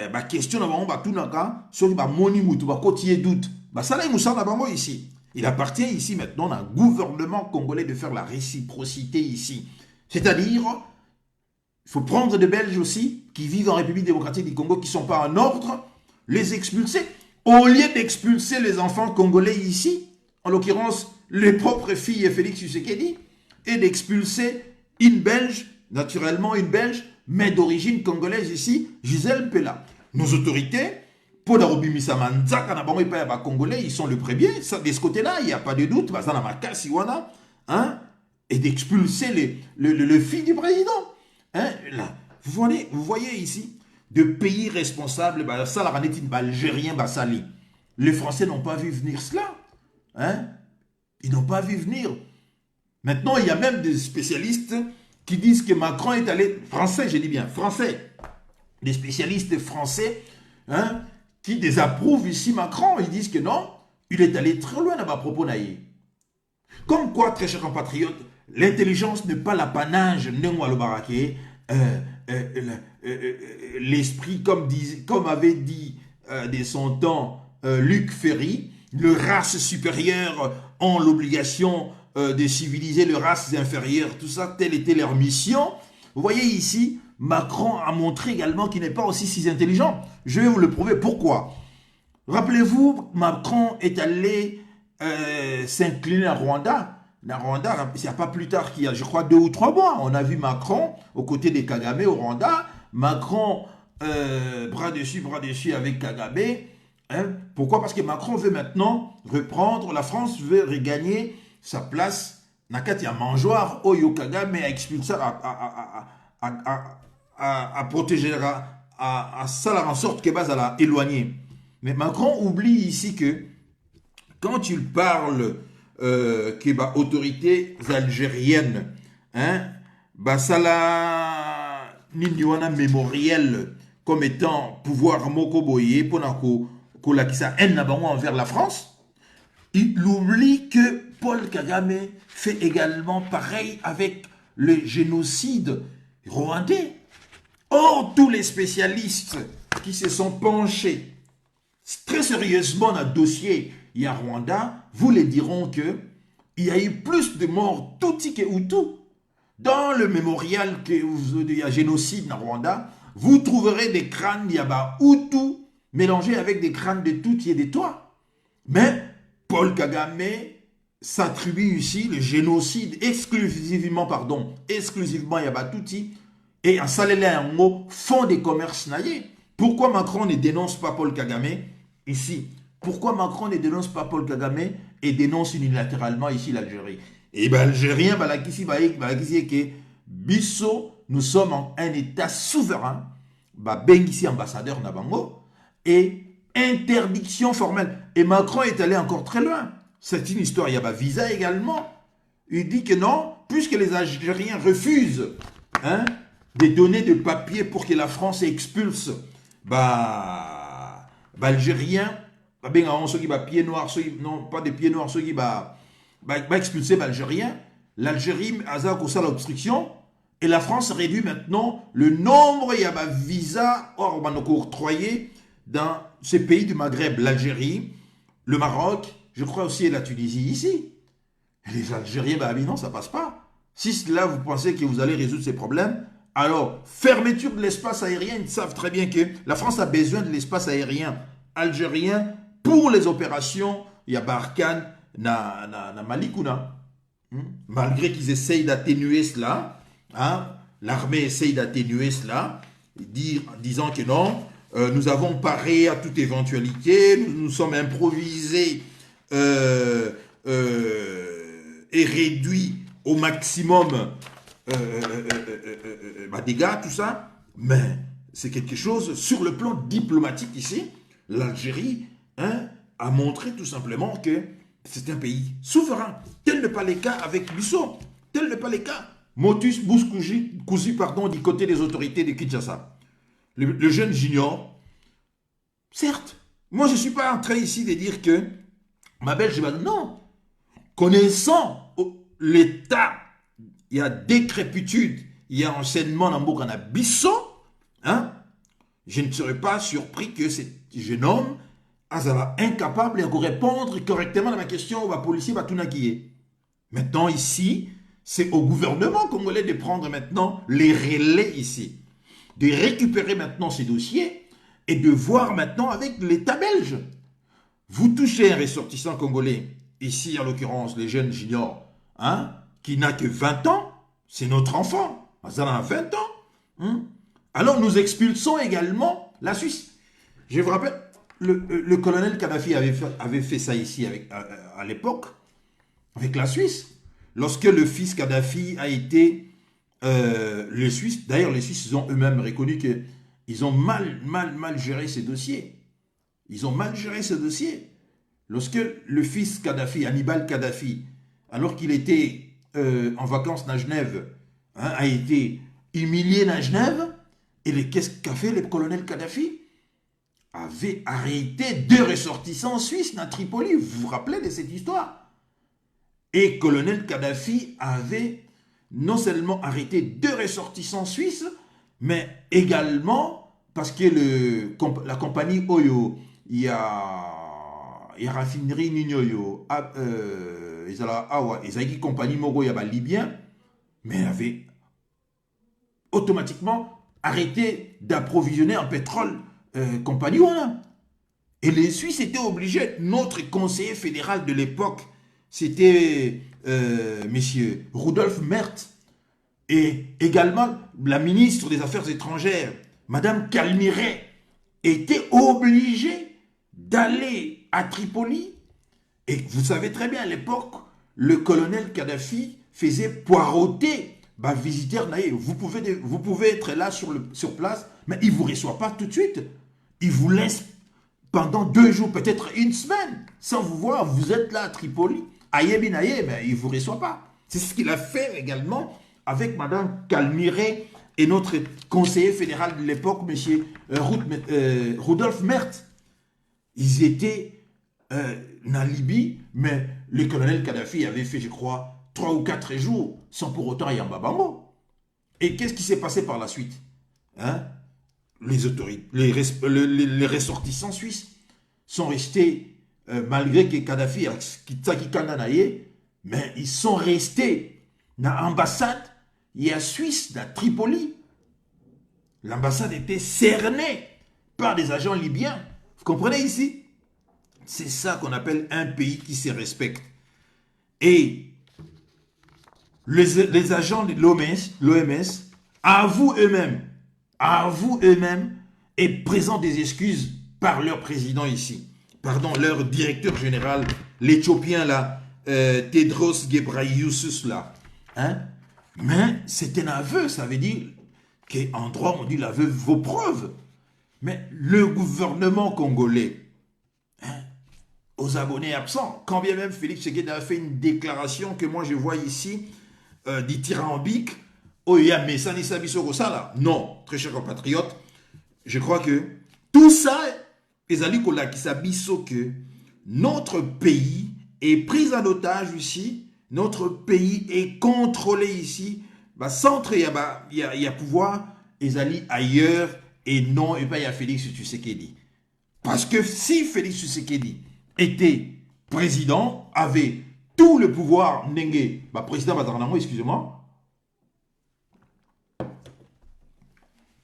ba question na bango ba tunaka, soki ba moni mutu ba kotier doute, ba sala imusa na bango ici. Il appartient ici maintenant à un gouvernement congolais de faire la réciprocité ici. C'est-à-dire, il faut prendre des Belges aussi, qui vivent en République démocratique du Congo, qui ne sont pas en ordre, les expulser. Au lieu d'expulser les enfants congolais ici, en l'occurrence, les propres filles et Félix Tshisekedi, et d'expulser une Belge, naturellement une Belge, mais d'origine congolaise ici, Gisèle Pella. Nos autorités, pour la Robimisa Manzaka, Congolais, ils sont le premier. Ça, de ce côté-là, il n'y a pas de doute. Et d'expulser le fils du président. Là, vous voyez ici, de pays responsables, ça, la ranetine, algérien, Sali. Les Français n'ont pas vu venir cela. Ils n'ont pas vu venir. Maintenant, il y a même des spécialistes qui disent que Macron est allé... Français, je dis bien, français. Des spécialistes français, qui désapprouvent ici Macron. Ils disent que non, il est allé très loin à propos naïf. Comme quoi, très chers compatriotes, L'intelligence n'est pas l'apanage l'esprit, comme avait dit de son temps Luc Ferry, les races supérieures ont l'obligation de civiliser les races inférieures, tout ça, telle était leur mission. Vous voyez ici, Macron a montré également qu'il n'est pas aussi si intelligent. Je vais vous le prouver. Pourquoi? Rappelez-vous, Macron est allé s'incliner à Rwanda. La Rwanda, il n'y a pas plus tard qu'il y a, je crois, 2 ou 3 mois, on a vu Macron aux côtés de Kagame au Rwanda. Macron, bras dessus avec Kagame. Hein? Pourquoi? Parce que Macron veut maintenant reprendre, la France veut regagner sa place. Nakati a mangeoire, Oyo Kagame a expulsé, à protéger, à ça en sorte que base à la éloigner. Mais Macron oublie ici que quand il parle que bah, autorités algériennes, hein, bah, ça la niniwana mémoriel comme étant pouvoir mokoboye pour la qui ça haine envers la France. Il oublie que Paul Kagame fait également pareil avec le génocide rwandais. Or, tous les spécialistes qui se sont penchés très sérieusement dans le dossier Rwanda, vous les diront que il y a eu plus de morts Tutsi que Hutu. Dans le mémorial que il y a génocide en Rwanda, vous trouverez des crânes Yaba Hutu mélangés avec des crânes de Tutsi et de Tois. Mais Paul Kagame s'attribue ici le génocide exclusivement Yaba Tutsi et en salélé un mot fond des commerces naïfs. Pourquoi Macron ne dénonce pas Paul Kagame ici? Pourquoi Macron ne dénonce pas Paul Kagame et dénonce unilatéralement ici l'Algérie? Et bien, l'Algérien, que Bisso, nous sommes en un État souverain, ici ambassadeur Nabango, et interdiction formelle. Et Macron est allé encore très loin. C'est une histoire, il y a visa également. Il dit que non, puisque les Algériens refusent de donner de papiers pour que la France expulse Algériens, pieds noirs, non pas des pieds noirs, ceux qui expulser l'Algérien, l'Algérie a l'obstruction et la France réduit maintenant le nombre de visas octroyés dans ces pays du Maghreb, l'Algérie, le Maroc, je crois aussi la Tunisie ici. Et les Algériens, non, ça passe pas. Si là vous pensez que vous allez résoudre ces problèmes, alors fermeture de l'espace aérien, ils savent très bien que la France a besoin de l'espace aérien algérien pour les opérations, il y a Barkhane, na Malikuna. Malgré qu'ils essayent d'atténuer cela, l'armée essaye d'atténuer cela, disant que non, nous avons paré à toute éventualité, nous sommes improvisés et réduits au maximum dégâts, tout ça, mais c'est quelque chose sur le plan diplomatique ici. L'Algérie a montré tout simplement que c'est un pays souverain. Tel n'est pas le cas avec Bissau. Tel n'est pas le cas. Motus Bouskouzi, pardon, du côté des autorités de Kinshasa. Le jeune junior, certes, moi je ne suis pas en train ici de dire que ma belle, non. Connaissant l'état, il y a décrépitude, il y a enseignement dans Bokana Bissau, je ne serais pas surpris que ce jeune homme soit incapable de répondre correctement à ma question au policier Batunakiye. Maintenant, ici, c'est au gouvernement congolais de prendre maintenant les relais ici, de récupérer maintenant ces dossiers et de voir maintenant avec l'État belge. Vous touchez un ressortissant congolais, ici en l'occurrence les jeunes juniors, qui n'a que 20 ans, c'est notre enfant, ça a 20 ans. Alors nous expulsons également la Suisse. Je vous rappelle, le colonel Kadhafi avait fait ça ici à l'époque, avec la Suisse. Lorsque le fils Kadhafi a été les Suisses, d'ailleurs les Suisses ont eux-mêmes reconnu qu'ils ont mal géré ces dossiers. Ils ont mal géré ce dossier. Lorsque le fils Kadhafi, Hannibal Kadhafi, alors qu'il était en vacances à Genève, a été humilié à Genève, et qu'est-ce qu'a fait le colonel Kadhafi? Avait arrêté 2 ressortissants suisses dans Tripoli. Vous vous rappelez de cette histoire? Et colonel Kadhafi avait non seulement arrêté 2 ressortissants suisses, mais également parce que la compagnie Oyo, il y a raffinerie Ninoyo, ils ont une compagnie Mogo, il y a Libyen, mais avait automatiquement arrêté d'approvisionner en pétrole compagnie Wana. Et les Suisses étaient obligés, notre conseiller fédéral de l'époque, c'était monsieur Rudolf Merz, et également la ministre des Affaires étrangères, madame Kalmiré, était obligée d'aller à Tripoli. Et vous savez très bien, à l'époque, le colonel Kadhafi faisait poireauter visiteurs naïfs. Vous pouvez être là sur place, mais il ne vous reçoit pas tout de suite. Il vous laisse pendant 2 jours, peut-être 1 semaine, sans vous voir. Vous êtes là à Tripoli, aïe bin aïe, mais il ne vous reçoit pas. C'est ce qu'il a fait également avec Madame Kalmiré et notre conseiller fédéral de l'époque, M. Rudolf Merz. Ils étaient en Libye, mais le colonel Kadhafi avait fait, je crois, 3 ou 4 jours sans pour autant Yamba Bango. Et qu'est-ce qui s'est passé par la suite, hein? Les autorités, les ressortissants suisses sont restés, malgré que Kadhafi a quitté Kananaye, mais ils sont restés dans l'ambassade, il y a Suisse, à Tripoli. L'ambassade était cernée par des agents libyens. Vous comprenez ici? C'est ça qu'on appelle un pays qui se respecte. Et les agents de l'OMS avouent eux-mêmes et présentent des excuses par leur président ici. Pardon, leur directeur général, l'Éthiopien là, Tedros Ghebreyesus là. Hein? Mais c'est un aveu, ça veut dire qu'en droit on dit l'aveu vaut preuve. Mais le gouvernement congolais, hein, aux abonnés absents, quand bien même Félix Tshisekedi a fait une déclaration que moi je vois ici, dithyrambique, oh il y a Messani Sabiso Rosala. Non, très chers compatriotes, je crois que tout ça, Ezali Kolakisa Biso, que notre pays est pris en otage ici, notre pays est contrôlé ici, centre, il y a pouvoir, Ezali ailleurs, et non, et pas il y a Félix Tshisekedi. Parce que si Félix Tshisekedi était président, avait tout le pouvoir, Nengue, président Bazarnamo, excusez-moi,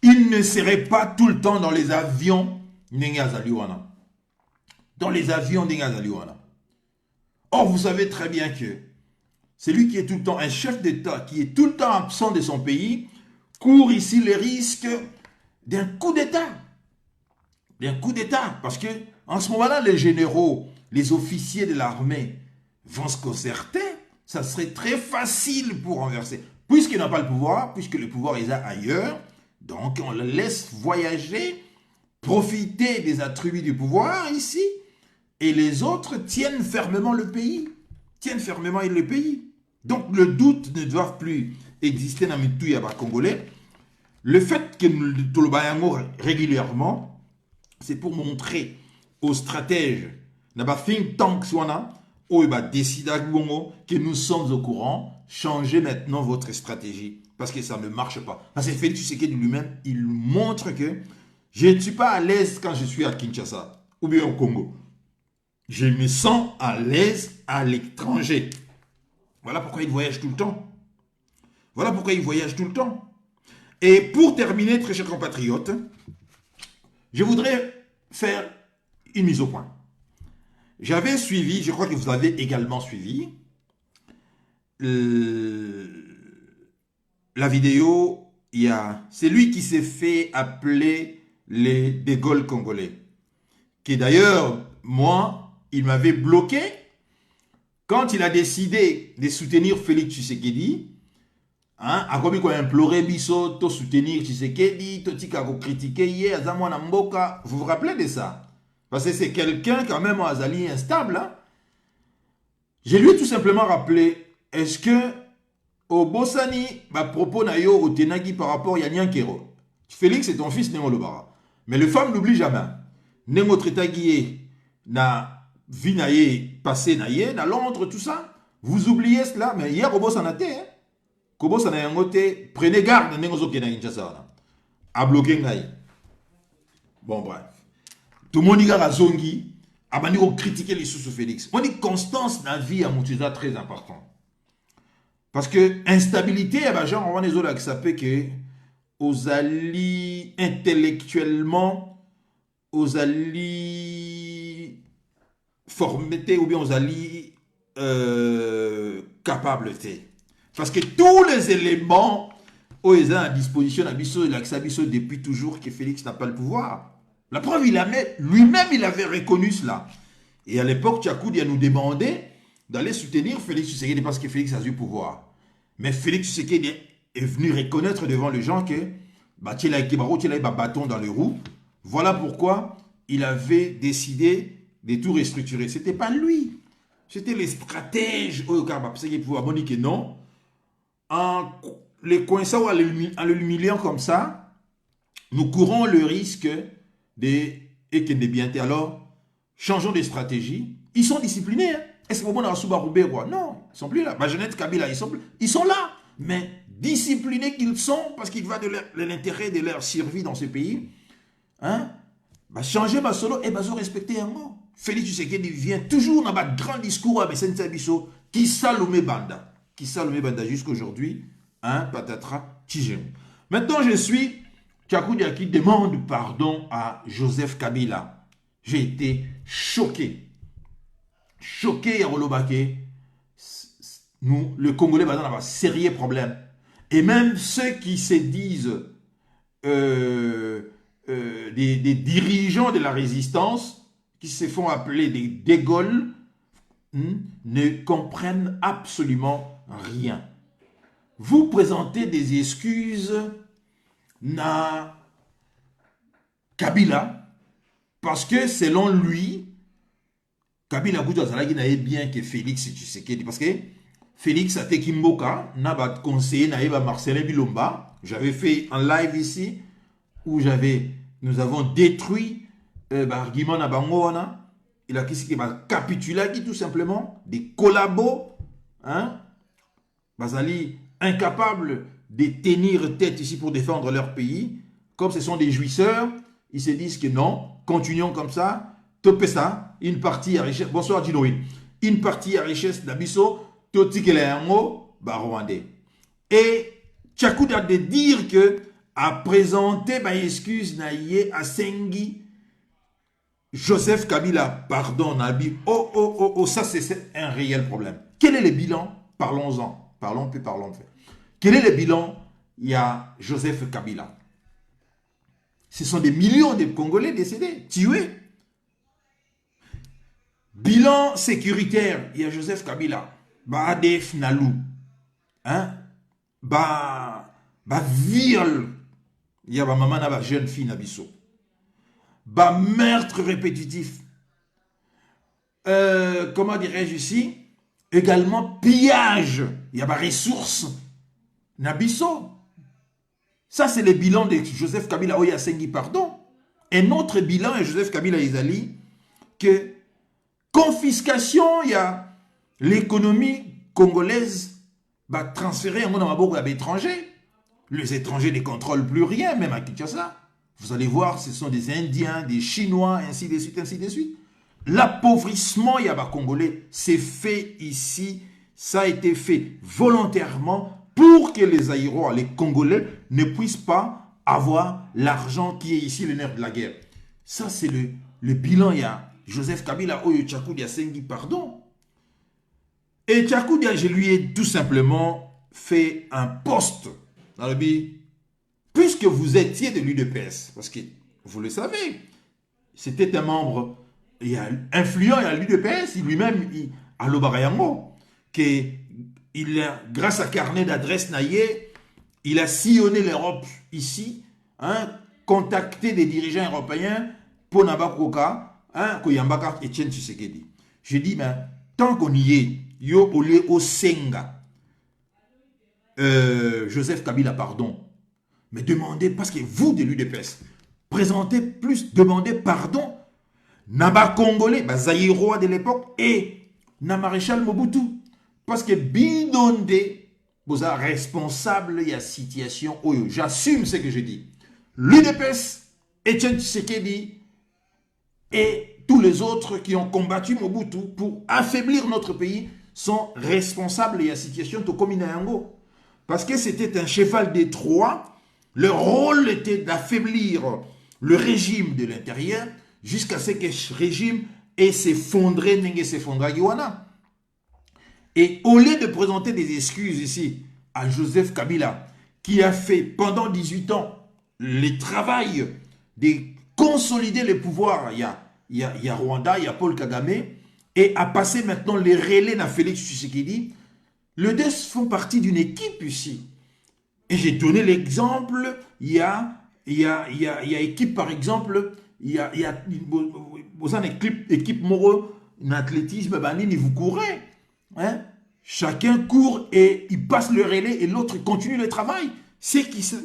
il ne serait pas tout le temps dans les avions Nengue Azaliwana. Dans les avions Nengue Azaliwana. Or, vous savez très bien que c'est lui qui est tout le temps un chef d'État, qui est tout le temps absent de son pays, court ici les risques d'un coup d'État. D'un coup d'État. Parce que en ce moment-là, les généraux, les officiers de l'armée vont se concerter. Ça serait très facile pour renverser. Puisqu'il n'a pas le pouvoir, puisque le pouvoir est ailleurs, donc on le laisse voyager, profiter des attributs du pouvoir ici, et les autres tiennent fermement le pays. Tiennent fermement le pays. Donc le doute ne doit plus exister dans le Yaba congolais. Le fait que nous le tolobayamo régulièrement, c'est pour montrer aux stratèges, dans les think tanks, où ils décident que nous sommes au courant, changez maintenant votre stratégie, parce que ça ne marche pas. Parce que Félix Tshisekedi lui-même, il montre que je ne suis pas à l'aise quand je suis à Kinshasa, ou bien au Congo. Je me sens à l'aise à l'étranger. Voilà pourquoi il voyage tout le temps. Voilà pourquoi il voyage tout le temps. Et pour terminer, très chers compatriotes, je voudrais faire une mise au point. J'avais suivi, je crois que vous avez également suivi, la vidéo, c'est lui qui s'est fait appeler les De Gaulle congolais. Qui d'ailleurs, moi, il m'avait bloqué quand il a décidé de soutenir Félix Tshisekedi. A comme il a imploré Bisso de soutenir Tshisekedi, de critiquer Azamwana Mboka. Vous vous rappelez de ça? Parce que c'est quelqu'un quand même Azali instable. Hein? Je lui ai tout simplement rappelé, est-ce que au Bossani, propos nayo au Tenagi par rapport à Yanyankero, Félix est ton fils Némo Lobara. Mais le femme n'oublie jamais. Némo Tretagui na vie naye, passé naye, na Londres, tout ça. Vous oubliez cela, mais hier, Kobo Sanate, hein? Kobo Sanate, prenez garde, à bloquer Ngaï. Bon, bref. Tout le monde dit à Zongi, à critiquer les sous Félix. On dit constance dans la vie à Moutiza très important. Parce que instabilité, genre, on va les autres qui s'appellent que aux alliés intellectuellement, aux alliés formés ou bien aux alliés capables. Parce que tous les éléments ont à disposition depuis toujours que Félix n'a pas le pouvoir. La preuve, lui-même, il avait reconnu cela. Et à l'époque, Tchakoudi a nous demandé d'aller soutenir Félix Tshisekedi parce que Félix a eu pouvoir. Mais Félix Tshisekedi est venu reconnaître devant les gens que il a un bâton dans les roues. Voilà pourquoi il avait décidé de tout restructurer. Ce n'était pas lui. C'était les stratèges. Que non. En les coinçant, en l'humiliant comme ça, nous courons le risque de... Alors, changeons de stratégie. Ils sont disciplinés. Hein? Est-ce que vous avez Soubaroubé quoi? Non, ils ne sont plus là. Bajonette, Kabila, ils sont là. Mais disciplinés qu'ils sont, parce qu'il va de l'intérêt de leur survie dans ce pays, hein? Changer ma solo et respecter un mot. Félix Tshisekedi vient toujours dans un grand discours avec Sensa Bisso qui salome banda. Qui salome banda jusqu'à aujourd'hui, hein? Patatra, Tijem. Maintenant, je suis Tchakoudi qui demande pardon à Joseph Kabila. J'ai été choqué. Choqué, Yarolobake. Nous, le Congolais, on a un sérieux problème. Et même ceux qui se disent des dirigeants de la résistance, qui se font appeler des dégols, ne comprennent absolument rien. Vous présentez des excuses à Kabila, parce que selon lui, Kabila Goudouazalagi n'avait bien que Félix Tshisekedi, parce que Félix a été Kimboka, n'a pas conseillé, n'a pas Marcelin Bilomba. J'avais fait un live ici où nous avons détruit l'argument na Bangoana. Il a capitulé tout simplement des collabos, hein, Bazali incapables de tenir tête ici pour défendre leur pays. Comme ce sont des jouisseurs, ils se disent que non, continuons comme ça, topez ça, une partie à richesse. Bonsoir Dinoï. Une partie à richesse d'Abisso. Et Tchakoudi a de dire que a présenté ma excuse à Sengi Joseph Kabila, pardon Nabi. Oh, ça c'est un réel problème. Quel est le bilan? Parlons-en. Parlons. Quel est le bilan? Il y a Joseph Kabila. Ce sont des millions de Congolais décédés, tués. Bilan sécuritaire, il y a Joseph Kabila. ADF Nalou, hein, viol, il y a maman na jeune fille Nabiso, meurtre répétitif, comment dirais-je ici, également pillage, il y a ressources Nabiso. Ça c'est le bilan de Joseph Kabila Oya Sengi, pardon. Un autre bilan est Joseph Kabila Izali que confiscation, il y a l'économie congolaise va transférer un monde à l'étranger. Les étrangers ne contrôlent plus rien, même à Kinshasa. Vous allez voir, ce sont des Indiens, des Chinois, ainsi de suite, ainsi de suite. L'appauvrissement Yaba congolais, c'est fait ici. Ça a été fait volontairement pour que les Aïrois, les Congolais, ne puissent pas avoir l'argent qui est ici le nerf de la guerre. Ça, c'est le bilan. Il y a Joseph Kabila, Oyo Tchakoudi, Sengi, pardon. Et Tchakoudi, je lui ai tout simplement fait un post dans le but, puisque vous étiez de l'UDPS, parce que vous le savez, c'était un membre influent à l'UDPS, lui-même, à l'Obarayango, grâce à carnet d'adresse Naïe, il a sillonné l'Europe ici, hein, contacté des dirigeants européens pour Nabakoka, hein, Koyambaka Etienne Tshisekedi. Je dis, mais tant qu'on y est, yo olé au Senga, Joseph Kabila, pardon, mais demandez, parce que vous de l'UDPS, présentez plus, demandez pardon, Naba Congolais, Zaïrois de l'époque, et na Maréchal Mobutu. parce que bidonde, vous êtes responsable de la situation. J'assume ce que je dis. L'UDPS, Etienne Tshisekedi et tous les autres qui ont combattu Mobutu pour affaiblir notre pays sont responsables de la situation de Kominayango. Parce que c'était un cheval de Troie. Le rôle était d'affaiblir le régime de l'intérieur jusqu'à ce que ce régime ait s'effondré, et au lieu de présenter des excuses ici à Joseph Kabila, qui a fait pendant 18 ans le travail de consolider le pouvoir, il y a Rwanda, il y a Paul Kagame, et a passé maintenant les relais à Félix Tshisekedi, les deux font partie d'une équipe ici. Et j'ai donné l'exemple, il y a équipe par exemple, il y a équipe Moro, en athlétisme, vous courez. Hein? Chacun court et il passe le relais et l'autre continue le travail. C'est ce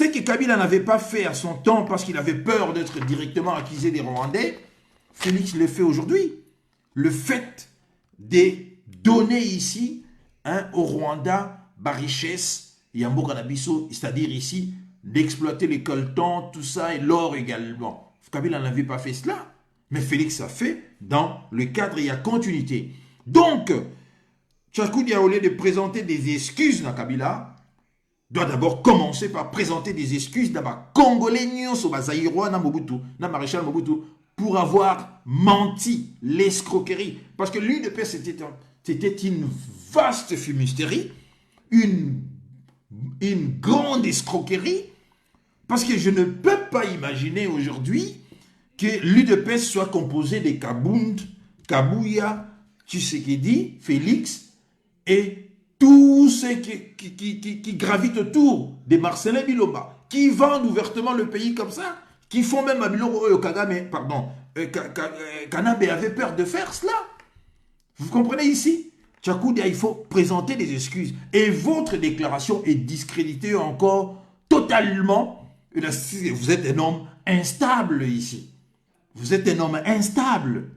que Kabila n'avait pas fait à son temps parce qu'il avait peur d'être directement accusé des Rwandais, Félix le fait aujourd'hui. Le fait de donner ici au Rwanda la richesse, c'est-à-dire ici d'exploiter les coltans, tout ça et l'or également. Kabila n'avait pas fait cela, mais Félix a fait dans le cadre, il y a continuité. Donc, Tchakoudi, au lieu de présenter des excuses dans Kabila, doit d'abord commencer par présenter des excuses dans les Congolais, dans Mobutu, dans Maréchal Mobutu, pour avoir menti, l'escroquerie. Parce que l'UDPS, c'était une vaste fumisterie, une grande escroquerie, parce que je ne peux pas imaginer aujourd'hui que l'UDPS soit composé de Kabound, Kabouya, Tshisekedi, Félix et tous ceux qui gravitent autour de Marcelin Bilomba, qui vendent ouvertement le pays comme ça, qui font même à Biloro Kagame, pardon, Kanabe avait peur de faire cela. Vous comprenez ici? Tchakoudi, il faut présenter des excuses. Et votre déclaration est discréditée encore totalement. Vous êtes un homme instable ici. Vous êtes un homme instable.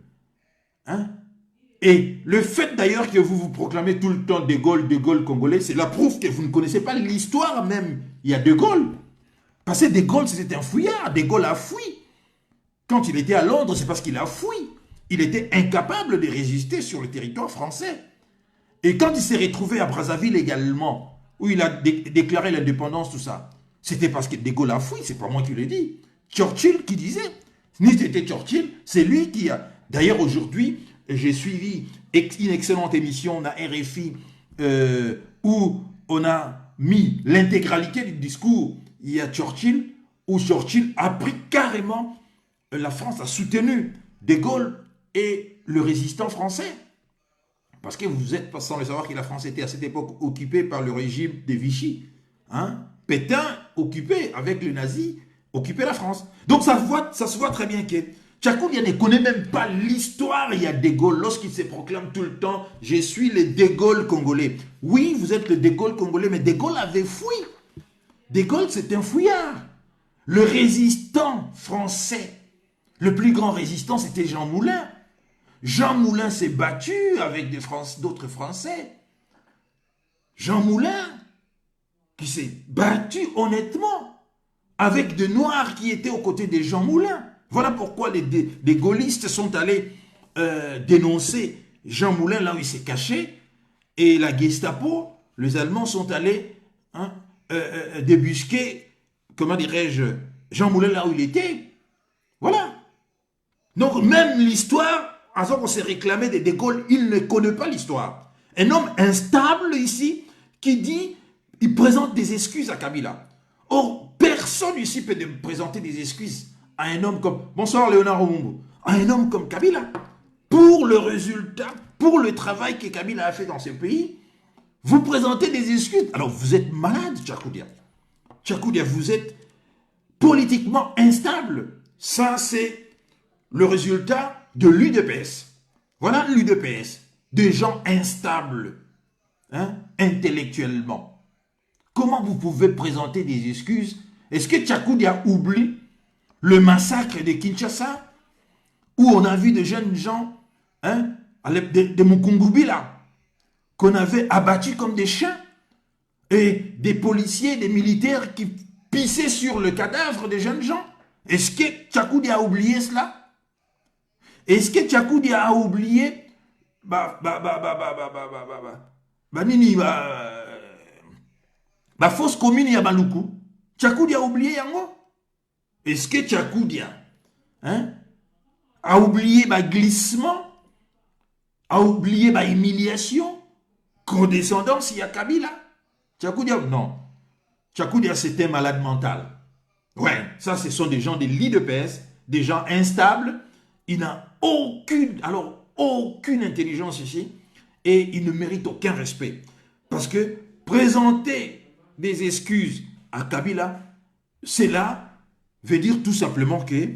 Hein? Et le fait d'ailleurs que vous vous proclamez tout le temps De Gaulle congolais, c'est la preuve que vous ne connaissez pas l'histoire même. Il y a De Gaulle. Parce que De Gaulle, c'était un fouillard. De Gaulle a fui. Quand il était à Londres, c'est parce qu'il a fui. Il était incapable de résister sur le territoire français. Et quand il s'est retrouvé à Brazzaville également, où il a déclaré l'indépendance, tout ça, c'était parce que De Gaulle a fui, c'est pas moi qui l'ai dit. Churchill qui disait, ni c'était Churchill, c'est lui qui a... D'ailleurs aujourd'hui, j'ai suivi une excellente émission à RFI où on a mis l'intégralité du discours. Il y a Churchill, où Churchill a pris carrément, la France a soutenu De Gaulle et le résistant français. Parce que vous êtes sans le savoir que la France était à cette époque occupée par le régime de Vichy. Hein? Pétain, occupé avec les nazis, occupait la France. Donc ça se voit très bien que Tchakoudi ne connaît même pas l'histoire. Il y a De Gaulle, lorsqu'il se proclame tout le temps, je suis le De Gaulle congolais. Oui, vous êtes le De Gaulle congolais, mais De Gaulle avait fui. De Gaulle, c'est un fouillard. Le résistant français, le plus grand résistant, c'était Jean Moulin. Jean Moulin s'est battu avec d'autres Français. Jean Moulin, qui s'est battu honnêtement avec des Noirs qui étaient aux côtés de Jean Moulin. Voilà pourquoi les gaullistes sont allés dénoncer Jean Moulin là où il s'est caché. Et la Gestapo, les Allemands sont allés débusquer, comment dirais-je, Jean Moulin là où il était. Voilà. Donc même l'histoire... Alors qu'on s'est réclamé de Gaulle, il ne connaît pas l'histoire. Un homme instable ici qui dit, il présente des excuses à Kabila. Or, personne ici peut présenter des excuses à un homme comme, bonsoir Léonard Omumbo, à un homme comme Kabila. Pour le résultat, pour le travail que Kabila a fait dans ce pays, vous présentez des excuses. Alors vous êtes malade, Tchakoudia. Tchakoudia, vous êtes politiquement instable. Ça, c'est le résultat de l'UDPS. Voilà l'UDPS. Des gens instables, hein, intellectuellement. Comment vous pouvez présenter des excuses? Est-ce que Tchakoudi a oublié le massacre de Kinshasa, où on a vu de jeunes gens, hein, de Mukungubi là, qu'on avait abattus comme des chiens, et des policiers, des militaires qui pissaient sur le cadavre des jeunes gens. Est-ce que Tchakoudi a oublié cela? Est-ce que Tchakoudi a oublié fausse commune ya Baloukou? Tchakoudi a oublié yango? Est-ce que Tchakoudi a oublié glissement? A oublié humiliation? Condescendance, il y a Kabila? Tchakoudi, non. Tchakoudi, c'était un malade mental. Ouais, ça, ce sont des gens des lits de PS, des gens instables. Il n'a aucune intelligence ici et il ne mérite aucun respect. Parce que présenter des excuses à Kabila, cela veut dire tout simplement que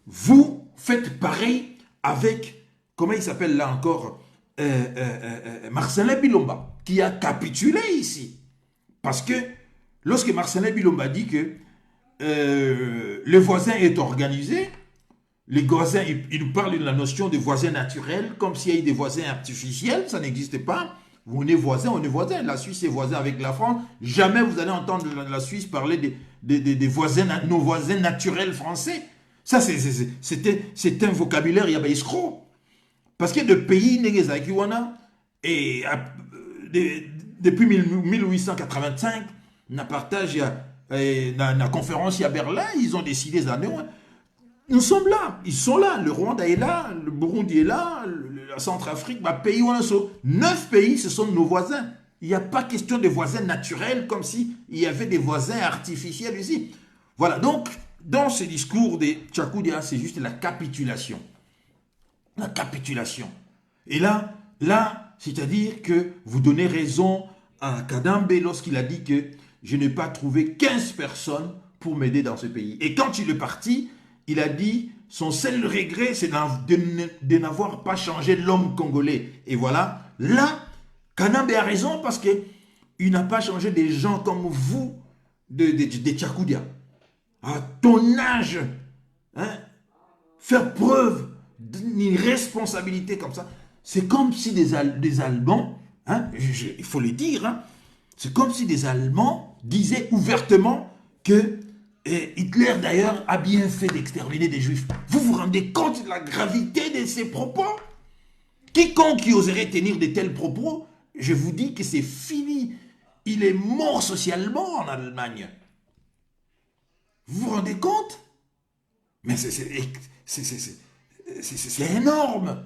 vous faites pareil avec, comment il s'appelle là encore, Marcelin Bilomba, qui a capitulé ici. Parce que lorsque Marcelin Bilomba dit que le voisin est organisé, les voisins, il nous parle de la notion de voisin naturel, comme s'il y a eu des voisins artificiels, ça n'existe pas. On est voisin, on est voisin. La Suisse est voisin avec la France. Jamais vous allez entendre la Suisse parler des voisins, nos voisins naturels français. Ça, c'est un vocabulaire, il y a escroc. Parce que le pays, et depuis 1885, na partage, la conférence à Berlin, ils ont décidé des années. Nous sommes là, ils sont là. Le Rwanda est là, le Burundi est là, la Centrafrique, pays où on est. 9 pays, ce sont nos voisins. Il n'y a pas question de voisins naturels comme s'il y avait des voisins artificiels ici. Voilà, donc, dans ce discours de Tchakoudi, c'est juste la capitulation. La capitulation. Et là, c'est-à-dire que vous donnez raison à Kadambe lorsqu'il a dit que je n'ai pas trouvé 15 personnes pour m'aider dans ce pays. Et quand il est parti, il a dit son seul regret, c'est de n'avoir pas changé l'homme congolais. Et voilà, là, Kadambe a raison parce qu'il n'a pas changé des gens comme vous, de Tchakoudia. À ton âge, faire preuve d'une responsabilité comme ça, c'est comme si des Allemands, il faut le dire, c'est comme si des Allemands disaient ouvertement que Hitler d'ailleurs a bien fait d'exterminer des Juifs. Vous vous rendez compte de la gravité de ces propos? Quiconque qui oserait tenir de tels propos, je vous dis que c'est fini. Il est mort socialement en Allemagne. Vous vous rendez compte? Mais c'est énorme.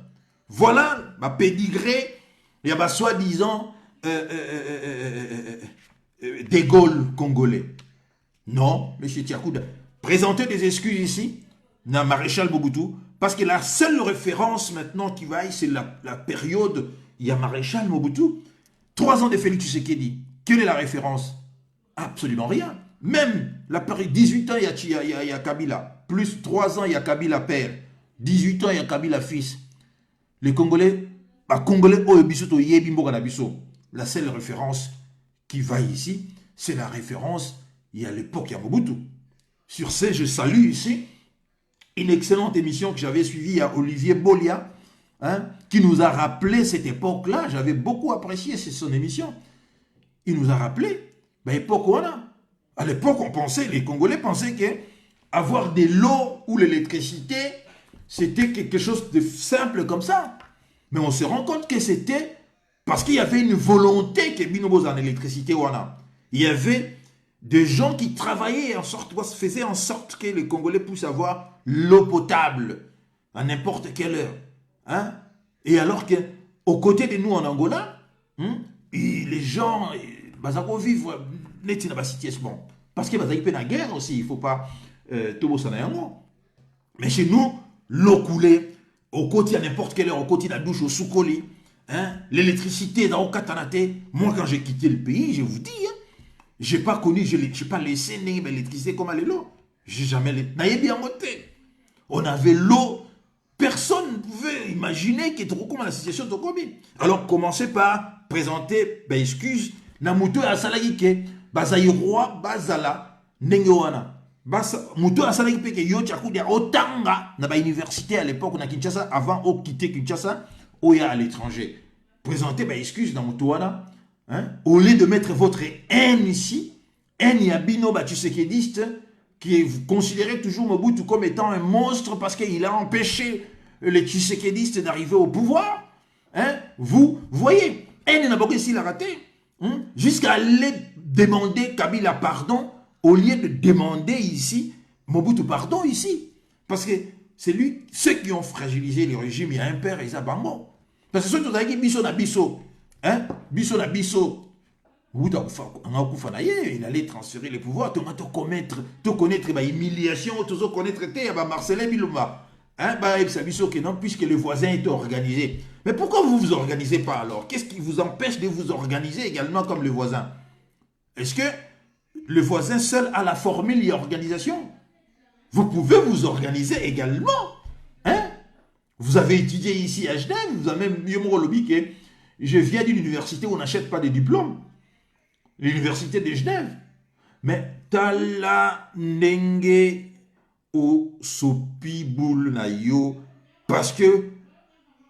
Voilà ma pédigré. Il y a soi-disant des Gaules congolais. Non, M. Tchakoudi, présentez des excuses ici, na Maréchal Mobutu, parce que la seule référence maintenant qui vaille, c'est la période, il y a Maréchal Mobutu, 3 ans de Félix Tshisekedi. Quelle est la référence? Absolument rien. Même la période, 18 ans, il y a Kabila, plus 3 ans, il y a Kabila père, 18 ans, il y a Kabila fils. Les Congolais, la seule référence qui vaille ici, c'est la référence. Il y a l'époque, il y a Mobutu. Sur ce, je salue ici une excellente émission que j'avais suivie à Olivier Bolia, qui nous a rappelé cette époque-là. J'avais beaucoup apprécié son émission. Il nous a rappelé l'époque où on a. À l'époque, les Congolais pensaient qu'avoir de l'eau ou l'électricité, c'était quelque chose de simple comme ça. Mais on se rend compte que c'était parce qu'il y avait une volonté que Binobos en électricité ou en. Il y avait des gens qui travaillaient faisaient en sorte que les Congolais puissent avoir l'eau potable à n'importe quelle heure. Et alors qu'aux côtés de nous en Angola, les gens vivent dans la situation. Parce qu'il y a une guerre aussi, il ne faut pas tout ça. Mais chez nous, l'eau coulait au côté à n'importe quelle heure, au côté de la douche, au sous-colis. L'électricité dans le Katanate. Moi, quand j'ai quitté le pays, je vous dis, je n'ai pas connu, je n'ai pas laissé l'électricité comme elle est l'eau. J'ai jamais bien monté. On avait l'eau. Personne ne pouvait imaginer qu'il était comment la situation de Kobe. Alors, commencez par présenter, excuse, Namuto Asalagike, Bazaïroi, Bazala, Nengoana. Muto Asalagike, que yo Tchakoudi, Otanga, na ba université à l'époque, on a Kinshasa, avant de quitter Kinshasa, ou à l'étranger. présenter ma excuse dans mon toana. Hein? Au lieu de mettre votre haine ici, haine Yabino Tshisekedi, qui est considéré toujours Mobutu comme étant un monstre parce qu'il a empêché les Tshisekedi d'arriver au pouvoir. Hein? Vous voyez, haine Naboké s'il a raté, hein? Jusqu'à aller demander Kabila pardon, au lieu de demander ici Mobutu pardon ici. Parce que c'est lui, ceux qui ont fragilisé le régime, il y a un père et Zabango. Parce que ceux qui ont dit Bisso na Bisso, hein? Bisso na Bisso, il allait transférer les pouvoirs, te connaître l'humiliation, te connaître Marcelin Biloma. Hein? Puisque le voisin est organisé. Mais pourquoi vous ne vous organisez pas alors? Qu'est-ce qui vous empêche de vous organiser également comme le voisin? Est-ce que le voisin seul a la formule et organisation? Vous pouvez vous organiser également. Hein? Vous avez étudié ici à Genève, vous avez même mieux mon lobby que je viens d'une université où on n'achète pas de diplômes. L'université de Genève. Mais tala nenge o sopi boule na yo parce que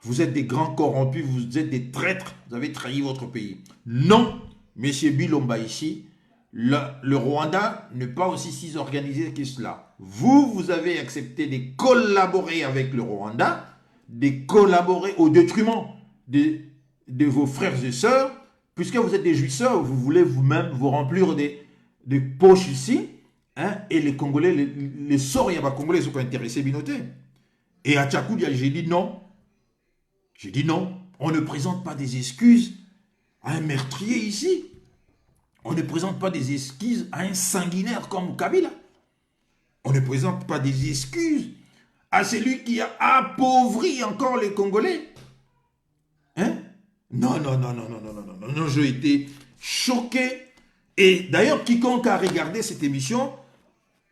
vous êtes des grands corrompus, vous êtes des traîtres, vous avez trahi votre pays. Non, monsieur Bilomba ici, le Rwanda n'est pas aussi si organisé que cela. Vous avez accepté de collaborer avec le Rwanda, de collaborer au détriment de vos frères et sœurs, puisque vous êtes des jouisseurs, vous voulez vous-même vous remplir des poches ici, hein, et les Congolais, les Soria Congolais sont intéressés binotés. Et à Tchakoudia, j'ai dit non. J'ai dit non, on ne présente pas des excuses à un meurtrier ici. On ne présente pas des excuses à un sanguinaire comme Kabila. On ne présente pas des excuses à celui qui a appauvri encore les Congolais. Hein? Non, non, non, non, non, non, non, non, non, j'ai été choqué. Et d'ailleurs, quiconque a regardé cette émission,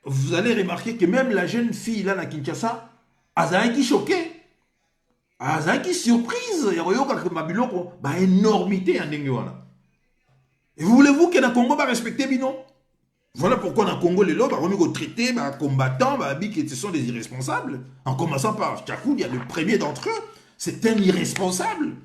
vous allez remarquer que même la jeune fille là, à Kinshasa, a été choquée. A été surprise. Il y a une énormité en Nengewana. Et voulez-vous que le Congo va respecter Bino? Voilà pourquoi dans le Congo, les lots, on va traiter les combattants, que ce sont des irresponsables. En commençant par Tchakou, il y a le premier d'entre eux. C'est un irresponsable.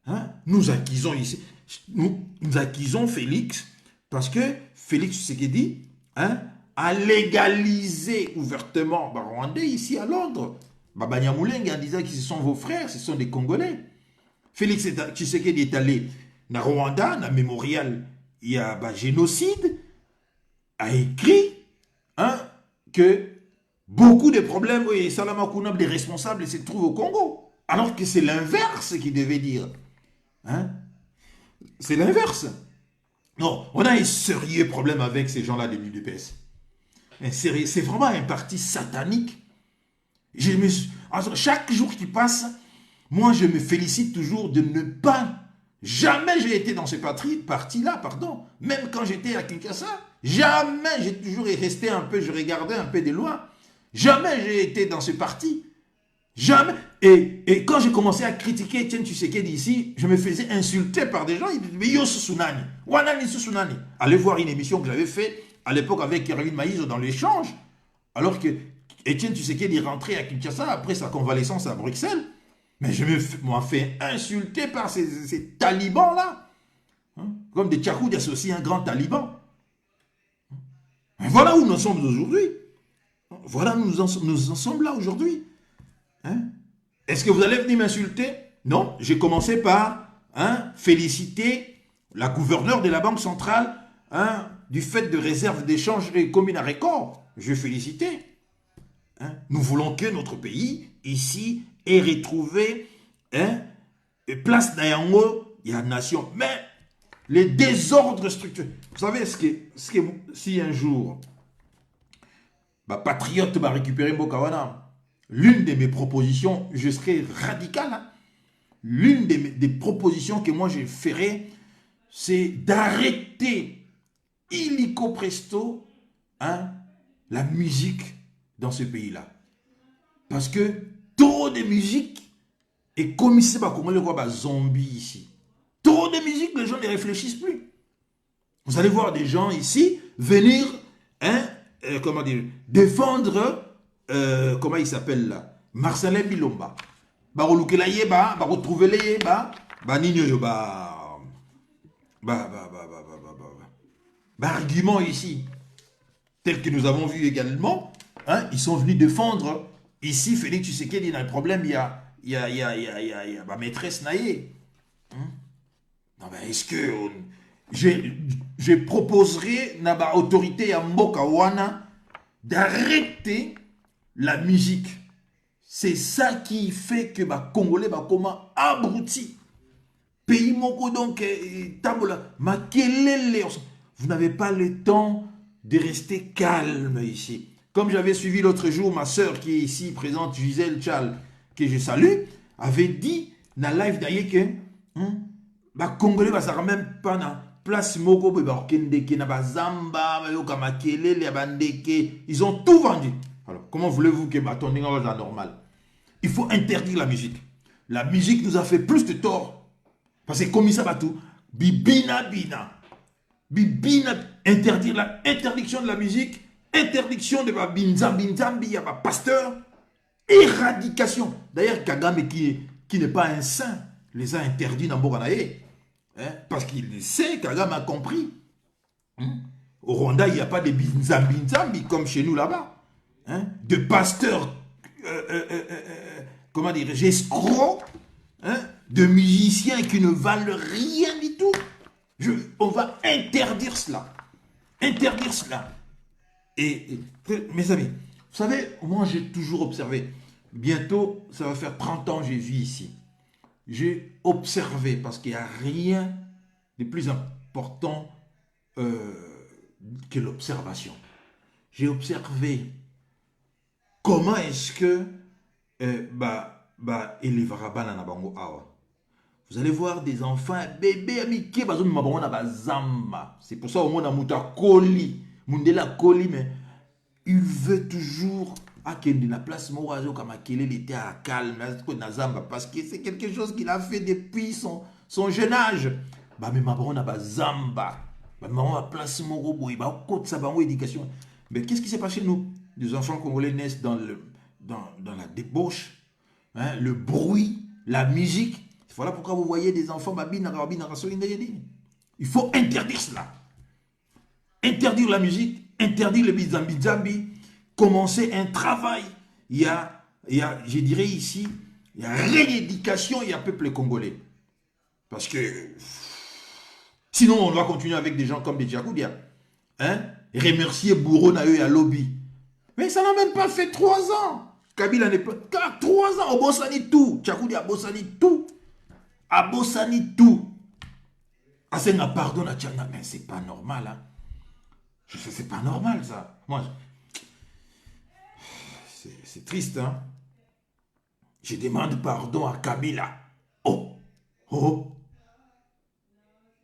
Hein? Nous accusons ici, nous accusons Félix, parce que Félix Tshisekedi, hein, a légalisé ouvertement Rwandais ici à Londres. Banyamulenge en disant que ce sont vos frères, ce sont des Congolais. Félix Tshisekedi est allé dans Rwanda, dans le mémorial, il y a génocide, a écrit, hein, que beaucoup de problèmes, et Salama Kounab, des responsables, se trouvent au Congo. Alors que c'est l'inverse qu'il devait dire. Hein? C'est l'inverse. Non, on a un sérieux problème avec ces gens-là de l'UDPS. C'est vraiment un parti satanique. Chaque jour qui passe, moi je me félicite toujours de ne pas, jamais j'ai été dans ce parti-là, pardon. Même quand j'étais à Kinshasa, jamais, j'ai toujours resté un peu, je regardais un peu de loin. Jamais j'ai été dans ce parti. Jamais. Et quand j'ai commencé à critiquer Etienne Tshisekedi ici, je me faisais insulter par des gens. Ils disaient, mais yo Sunani, Wanani Sunani. Allez voir une émission que j'avais faite à l'époque avec Caroline Maïs dans l'échange. Alors que Etienne Tshisekedi est rentré à Kinshasa après sa convalescence à Bruxelles. Mais je m'en fais insulter par ces talibans-là. Hein? Comme des Tchakoud associent un grand taliban. Et voilà où nous sommes aujourd'hui. Voilà où nous en sommes là aujourd'hui. Hein? Est-ce que vous allez venir m'insulter? Non, j'ai commencé par féliciter la gouverneure de la Banque centrale du fait de réserve d'échange et commune à record. Je vais féliciter. Hein? Nous voulons que notre pays, ici, ait retrouvé place d'Ayango, il y a une nation. Mais les désordres structurels. Vous savez, si un jour, Patriote va récupérer Mokawana, l'une de mes propositions, je serai radical. Hein? L'une des propositions que moi je ferai, c'est d'arrêter illico presto la musique dans ce pays-là. Parce que trop de musique est comme si on le zombie ici. Trop de musique, les gens ne réfléchissent plus. Vous allez voir des gens ici venir comment dire, défendre comment il s'appelle là, Marcelin Bilomba. Retrouver les yeba, bah nino yo argument ici, tel que nous avons vu également, hein, ils sont venus défendre ici Félix Tshisekedi. Dans le problème, il y a ma maîtresse Naye. Hein? Non, ben, est-ce que je proposerai à l'autorité à Mbokawana d'arrêter la musique. C'est ça qui fait que les Congolais sont abrutis. Pays moko donc tabola makelele. Vous n'avez pas le temps de rester calme ici. Comme j'avais suivi l'autre jour, ma soeur qui est ici présente, Gisèle Tchal, que je salue, avait dit dans la live d'ailleurs que les Congolais ne sont même pas dans place moko ils ont tout vendu. Alors, comment voulez-vous que Batonga soit normal? Il faut interdire la musique. La musique nous a fait plus de tort. Parce que comme ça, batou, bibina, interdire la interdiction de la musique, interdiction de la binzambi, il y a pas pasteur, éradication. D'ailleurs, Kagame qui n'est pas un saint, les a interdits dans Boganaé. Hein, parce qu'il sait, Kagame a compris. Au Rwanda, il n'y a pas de binzambi comme chez nous là-bas. Hein, de pasteurs, comment dirais-je, escrocs, hein, de musiciens qui ne valent rien du tout. On va interdire cela. Interdire cela. Et mes amis, vous savez, moi j'ai toujours observé. Bientôt, ça va faire 30 ans que j'ai vu ici. J'ai observé, parce qu'il n'y a rien de plus important que l'observation. J'ai observé comment est-ce que vous allez voir des enfants, bébés, amitiés, c'est pour ça au monde a Koli, Mundela Koli, mais il veut toujours de la place Morazo comme il était à calme, parce que c'est quelque chose qu'il a fait depuis son jeune âge. Mais maman a Zamba, maman a place Morobo, il va côté sa éducation. Mais qu'est-ce qui s'est passé chez nous? Des enfants congolais naissent dans la débauche, hein, le bruit, la musique. Voilà pourquoi vous voyez des enfants. Il faut interdire cela. Interdire la musique, interdire le bizambi, commencer un travail. Il y a, je dirais ici, il y a rééducation, il y a peuple congolais. Parce que sinon, on va continuer avec des gens comme des Djakoudia. Hein? Remercier Bourreau Nayo et à Lobby. Mais ça n'a même pas fait 3 ans. Kabila n'est pas. 3 ans, au Bossani tout. Djakoudia a Bossani tout. A Bossani tout. Asenga pardon à Tchanga. Mais c'est pas normal. Hein? C'est pas normal ça. Moi, c'est triste. Hein? Je demande pardon à Kabila. Oh.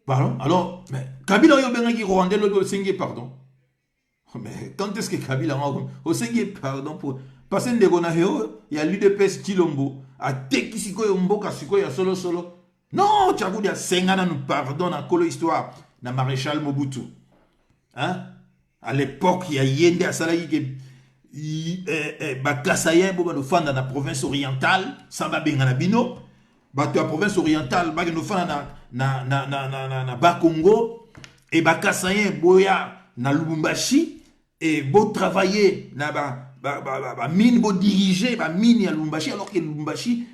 Pardon? Alors, mais Kabila qui Rwandais le Sengue pardon. Mais quand est-ce que Kabila a Sengue pardon pour. Parce que il y a l'UDPS Chilombo. A Tekisiko Mboka Siko ya solo. Non, Tchagou a Sengana nous pardonne à Kolo Histoire. Na Maréchal Mobutu. Hein? À l'époque, il y a Yende à Salayi qui Bakasayen, nous fans dans la province orientale, Samba Benganabino. Bato la province orientale, nous fans na Bakongo. Et Bakasayen, Boya, na Lubumbashi. Et beau travailler, na mine, beau diriger, mine à Lubumbashi, alors que Lubumbashi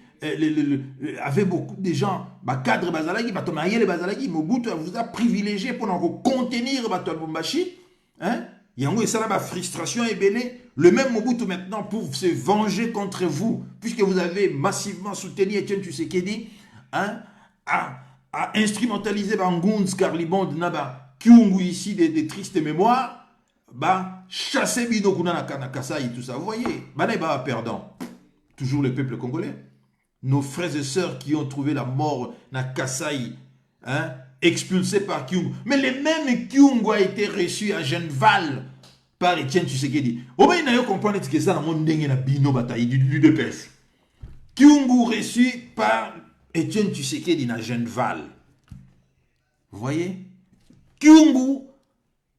avait beaucoup de gens, cadre Bazalagi, Batonaye Bazalagi, Mobutu vous a privilégié pour contenir Lubumbashi. Hein? Il y a une frustration et belé. Le même Mobutu maintenant pour se venger contre vous, puisque vous avez massivement soutenu Etienne Tshisekedi, hein, à instrumentaliser Bangounz, Carlibond, Naba, Kyungu ici des tristes mémoires. Chasser Bino Kuna Kasai et tout ça. Vous voyez, perdant. Toujours le peuple congolais. Nos frères et sœurs qui ont trouvé la mort na Kasai, hein, expulsés par Kyungu. Mais les mêmes Kyungu a été reçu à Genval par Etienne Tshisekedi. Au moins, il y a compris que ça dans mon dengue na Bino bataille du l'UDPS. Kyungu reçu par Etienne Tshisekedi na Genval. Vous voyez? Kyungu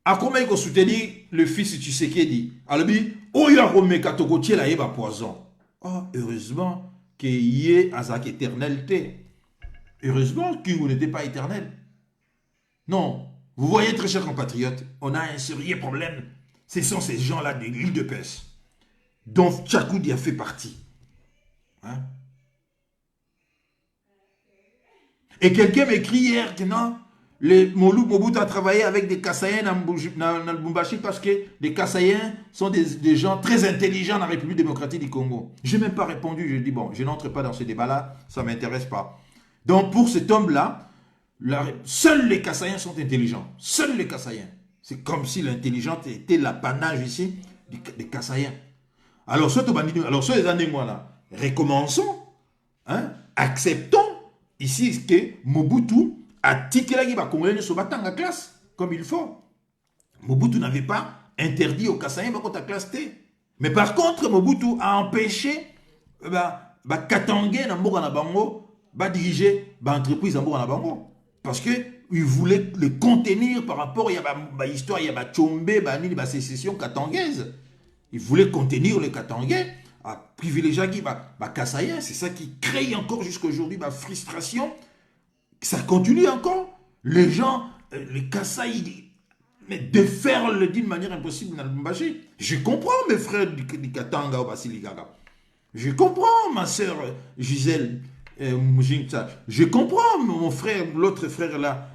a comment il soutenir le fils de Tshisekedi. Alors, il y a remis Katokotier la yeba poison. Oh, heureusement qu'il y ait Azak éternalité. Heureusement, Kingu n'était pas éternel. Non. Vous voyez, très chers compatriotes, on a un sérieux problème. Ce sont ces gens-là de l'île de Pes, dont Tchakoudi a fait partie. Hein? Et quelqu'un m'écrit hier que non, Mobutu a travaillé avec des Kassaïens dans Lubumbashi parce que les Kassaïens sont des gens très intelligents dans la République démocratique du Congo. Je n'ai même pas répondu, je dis bon, je n'entre pas dans ce débat-là, ça ne m'intéresse pas. Donc pour cet homme-là, seuls les Kassaïens sont intelligents. Seuls les Kassaïens. C'est comme si l'intelligence était l'apanage ici des Kassaïens. Alors, sur les années là, recommençons, hein, acceptons ici que Mobutu a tiqué la Congolais se battre en classe, comme il faut. Mobutu n'avait pas interdit aux Kassaïens de la classe T. Mais par contre, Mobutu a empêché Katangé na Mboka na Bango diriger l'entreprise na Mboka na Bango. Parce qu'il voulait le contenir par rapport à l'histoire, il y a Tchombe, la sécession katangaise. Il voulait contenir les Katangais, à privilégier les Kassaïens. C'est ça qui crée encore jusqu'à aujourd'hui la frustration. Ça continue encore. Les gens, les Kassaïs, mais déferlent d'une manière impossible dans le Lubumbashi. Je comprends mes frères du Katanga au Basiligaga. Je comprends ma soeur Gisèle. Je comprends mon frère, l'autre frère là,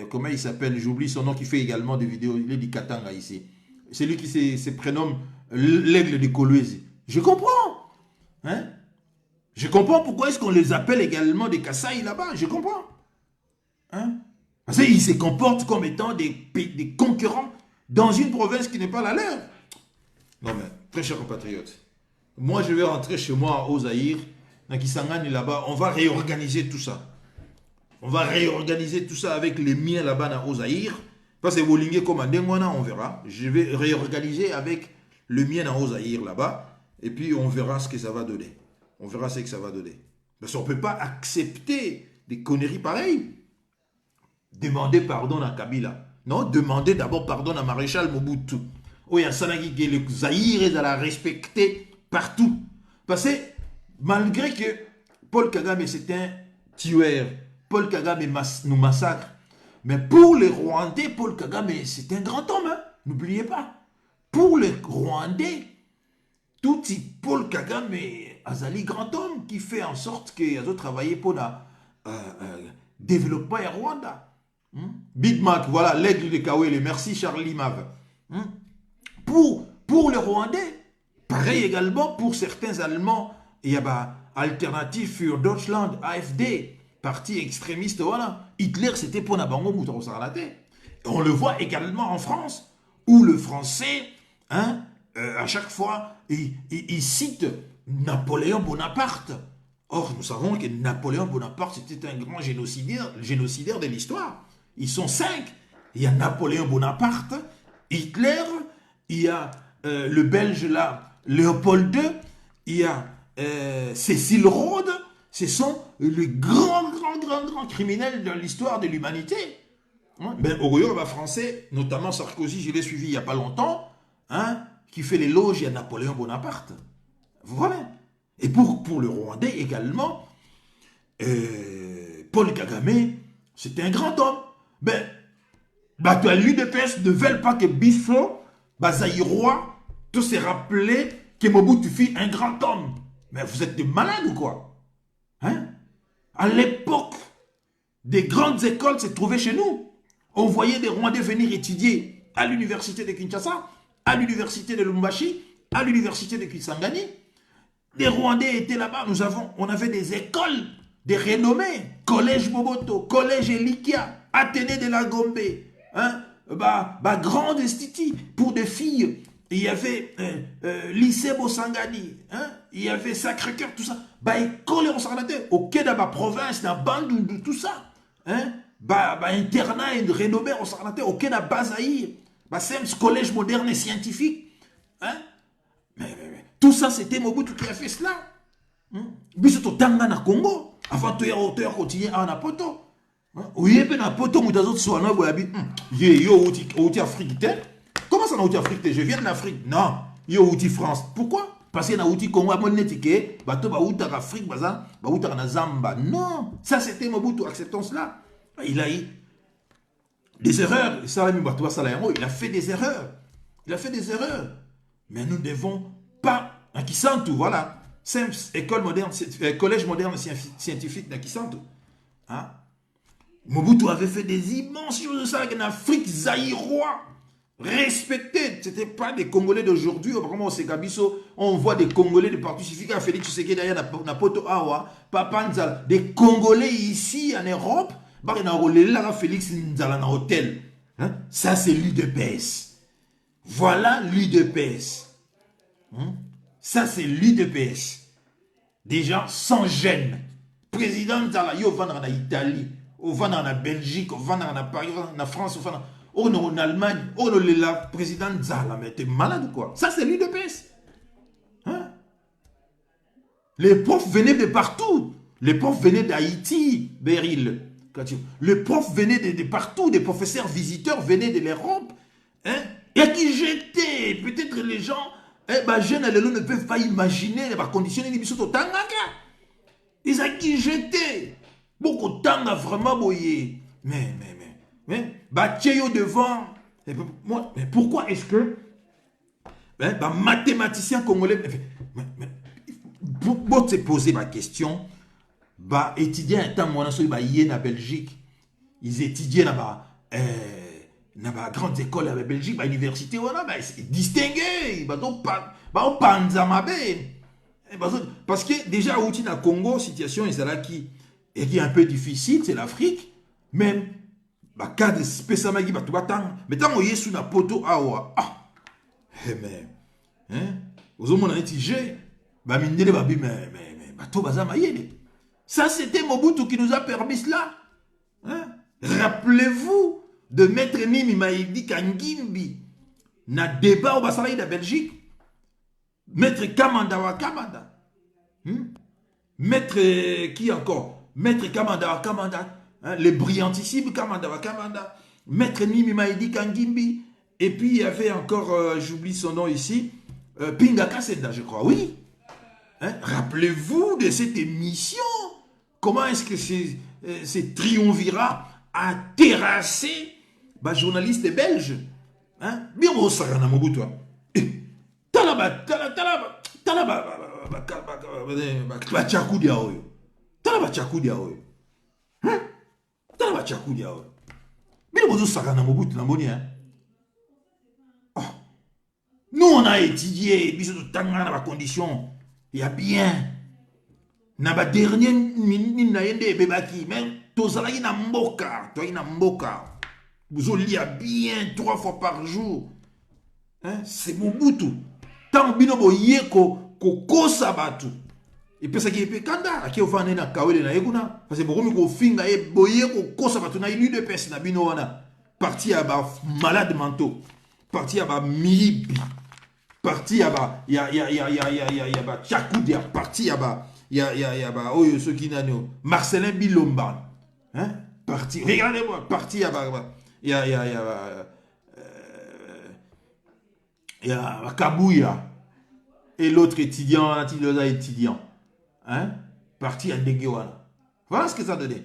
comment il s'appelle, j'oublie son nom, qui fait également des vidéos, il est du Katanga ici. C'est lui qui se prénomme l'aigle de Kolwezi. Je comprends. Hein? Je comprends pourquoi est-ce qu'on les appelle également des Kasaï là-bas. Je comprends. Hein? Parce qu'ils se comportent comme étant des concurrents dans une province qui n'est pas la leur. Non mais, très chers compatriotes, moi je vais rentrer chez moi au Zaïre. Kisangani là-bas, on va réorganiser tout ça. On va réorganiser tout ça avec les miens là-bas dans Ozaïr. Parce que Bolingé comme on verra. Je vais réorganiser avec le mien dans Ozaïr là-bas. Et puis on verra ce que ça va donner. On verra ce que ça va donner. Parce qu'on ne peut pas accepter des conneries pareilles. Demander pardon à Kabila. Non, demander d'abord pardon à Maréchal Mobutu. Oh, il y a Sanagi qui est le Zaïre et de la respecter partout. Parce que malgré que Paul Kagame c'est un tueur, Paul Kagame nous massacre, mais pour les Rwandais, Paul Kagame c'est un grand homme, hein? N'oubliez pas. Pour les Rwandais, tout Paul Kagame azali grand homme qui fait en sorte qu'il a travaillé pour le développement à Rwanda. Big Mac, voilà, l'aigle de Kawele, merci Charlie Mav. Pour les Rwandais, pareil également pour certains Allemands. Il y a Alternative für Deutschland, AfD, parti extrémiste, voilà. Hitler, c'était pour Nabango Moutarosarlate. On le voit également en France, où le français, hein, à chaque fois, il cite Napoléon Bonaparte. Or, nous savons que Napoléon Bonaparte, c'était un grand génocidaire de l'histoire. Ils sont 5. Il y a Napoléon Bonaparte, Hitler, il y a le Belge là, Léopold II, il y a Cécile Rhodes. Ce sont les grands criminels de l'histoire de l'humanité. Ben, au Royaume français, notamment Sarkozy, je l'ai suivi il n'y a pas longtemps, hein, qui fait l'éloge à Napoléon Bonaparte. Voilà. Et pour le Rwandais également, Paul Kagame, c'était un grand homme. Ben, l'UDPS ne veulent pas que Bisso, Zaïrois, tous se rappeler que Mobutu fut un grand homme. Mais vous êtes des malades ou quoi? Hein? À l'époque, des grandes écoles se trouvaient chez nous. On voyait des Rwandais venir étudier à l'université de Kinshasa, à l'université de Lubumbashi, à l'université de Kisangani. Les Rwandais étaient là-bas. On avait des écoles, des renommées. Collège Moboto, Collège Elikia, Athénée de la Gombe, hein? Grande institut pour des filles. Il y avait lycée Bosangani, hein? Il y avait Sacré-Cœur, tout ça. École on s'en allait. Au quai de la province, dans la bande, tout ça. Hein? Internat et renommé on s'en allait. Au quai de la Bazaïr. SEMS, collège moderne et scientifique. Hein? Mais, tout ça, c'était Mobutu qui a fait cela. Bisoto tanga na Congo. Avant de hauteur continuer à na poto. Oui, mais na poto, moutazot soit na boyabi. Yo, outi Afrique. Comment ça na outi Afrique? Je viens de l'Afrique. Non, yo outi France. Pourquoi? Parce que na outi Congo, monetike, bato ba outa Afrique, ba outa na Zamba. Non, ça c'était Mobutu, acceptons cela. Il a eu des erreurs. Il a fait des erreurs. Il a fait des erreurs. Mais nous ne devons pas. Nakisantu, voilà. École moderne, collège moderne scientifique Nakisantu. Hein? Mobutu avait fait des immenses choses de ça en Afrique zaïrois. Respectés. Ce n'étaient pas des Congolais d'aujourd'hui. On voit des Congolais de partout. Il suffit qu'à Félix Tshisekedi derrière Napoto Awa, Papa Nzala. Des Congolais ici en Europe. Félix Nzala dans hôtel. Hein? Ça, c'est l'UDPS. Voilà l'UDPS. Hein? Ça, c'est l'UDPS. Des gens sans gêne. Président Nzala, il va en Italie, il va en Belgique, il va en Paris, en France, il va en Allemagne, le président Nzala. Mais t'es malade ou quoi? Ça, c'est l'UDPS. Hein? Les profs venaient de partout. Les profs venaient d'Haïti, Beryl. Les profs venaient de partout. Des professeurs visiteurs venaient de l'Europe. Hein? Et qui jetaient. Peut-être les gens, jeunes ne peuvent pas imaginer les conditions de l'immission. Ils ont qui jetaient. Beaucoup de temps a vraiment boyé. Mais, Batcheyo devant. Mais pourquoi est-ce que mathématicien congolais. Pour te poser ma question, étudiants étant moi en Belgique, ils étudiaient dans la grande école en Belgique, l'université, distingués, parce que déjà au Congo, situation est là qui est un peu difficile, c'est l'Afrique, même cas de spécialement qui mais tant que sous na poto awa mais aux hommes on a étudié ça c'était Mobutu qui nous a permis cela. Hein? Rappelez-vous de Maître Mimi Maïdi Kangimbi na débat au Basalaï de Belgique. Maître Kamanda wa Kamanda. Maître qui encore? Maître Kamanda wa Kamanda. Hein? Le brillantissime Kamanda wa Kamanda. Maître Mimi Maïdi Kangimbi. Et puis il y avait encore, j'oublie son nom ici, Pinga Kasenda, je crois, oui. Hein? Rappelez-vous de cette émission. Comment est-ce que ces triumvirats a terrassé les journalistes belges? Hein? Bien au Sarana Mobutu. Talaba Tchakudia Oyo. Talaba Tchakudia Oyo. Talaba Tchakudia Oyo. Bien au Sarana Mobutu Namboni. Nous on a étudié, bisous de Tangana dans condition. Il y a bien. Na ba dernier minute na yende bebaki même tozala ina mboka to ina mboka vous lia bien 3 fois par jour. Hein? C'est Mobutu tant bino boye ko kosa batu et puis ça qui est kanda qui ofane na kawele na yekuna parce que bokomi ko finga e boye ko kosa batu na ilu de pes na bino wana parti à ba malade mentaux parti à ba mibi parti à ba ya ba Tchakudia parti à ba il y a ceux qui n'ont Marcelin Bilomba. Hein? Parti. Regardez-moi. Parti à il y a Kabouya. Et l'autre étudiant, hein? Parti à Ndegewana. Voilà ce que ça donnait.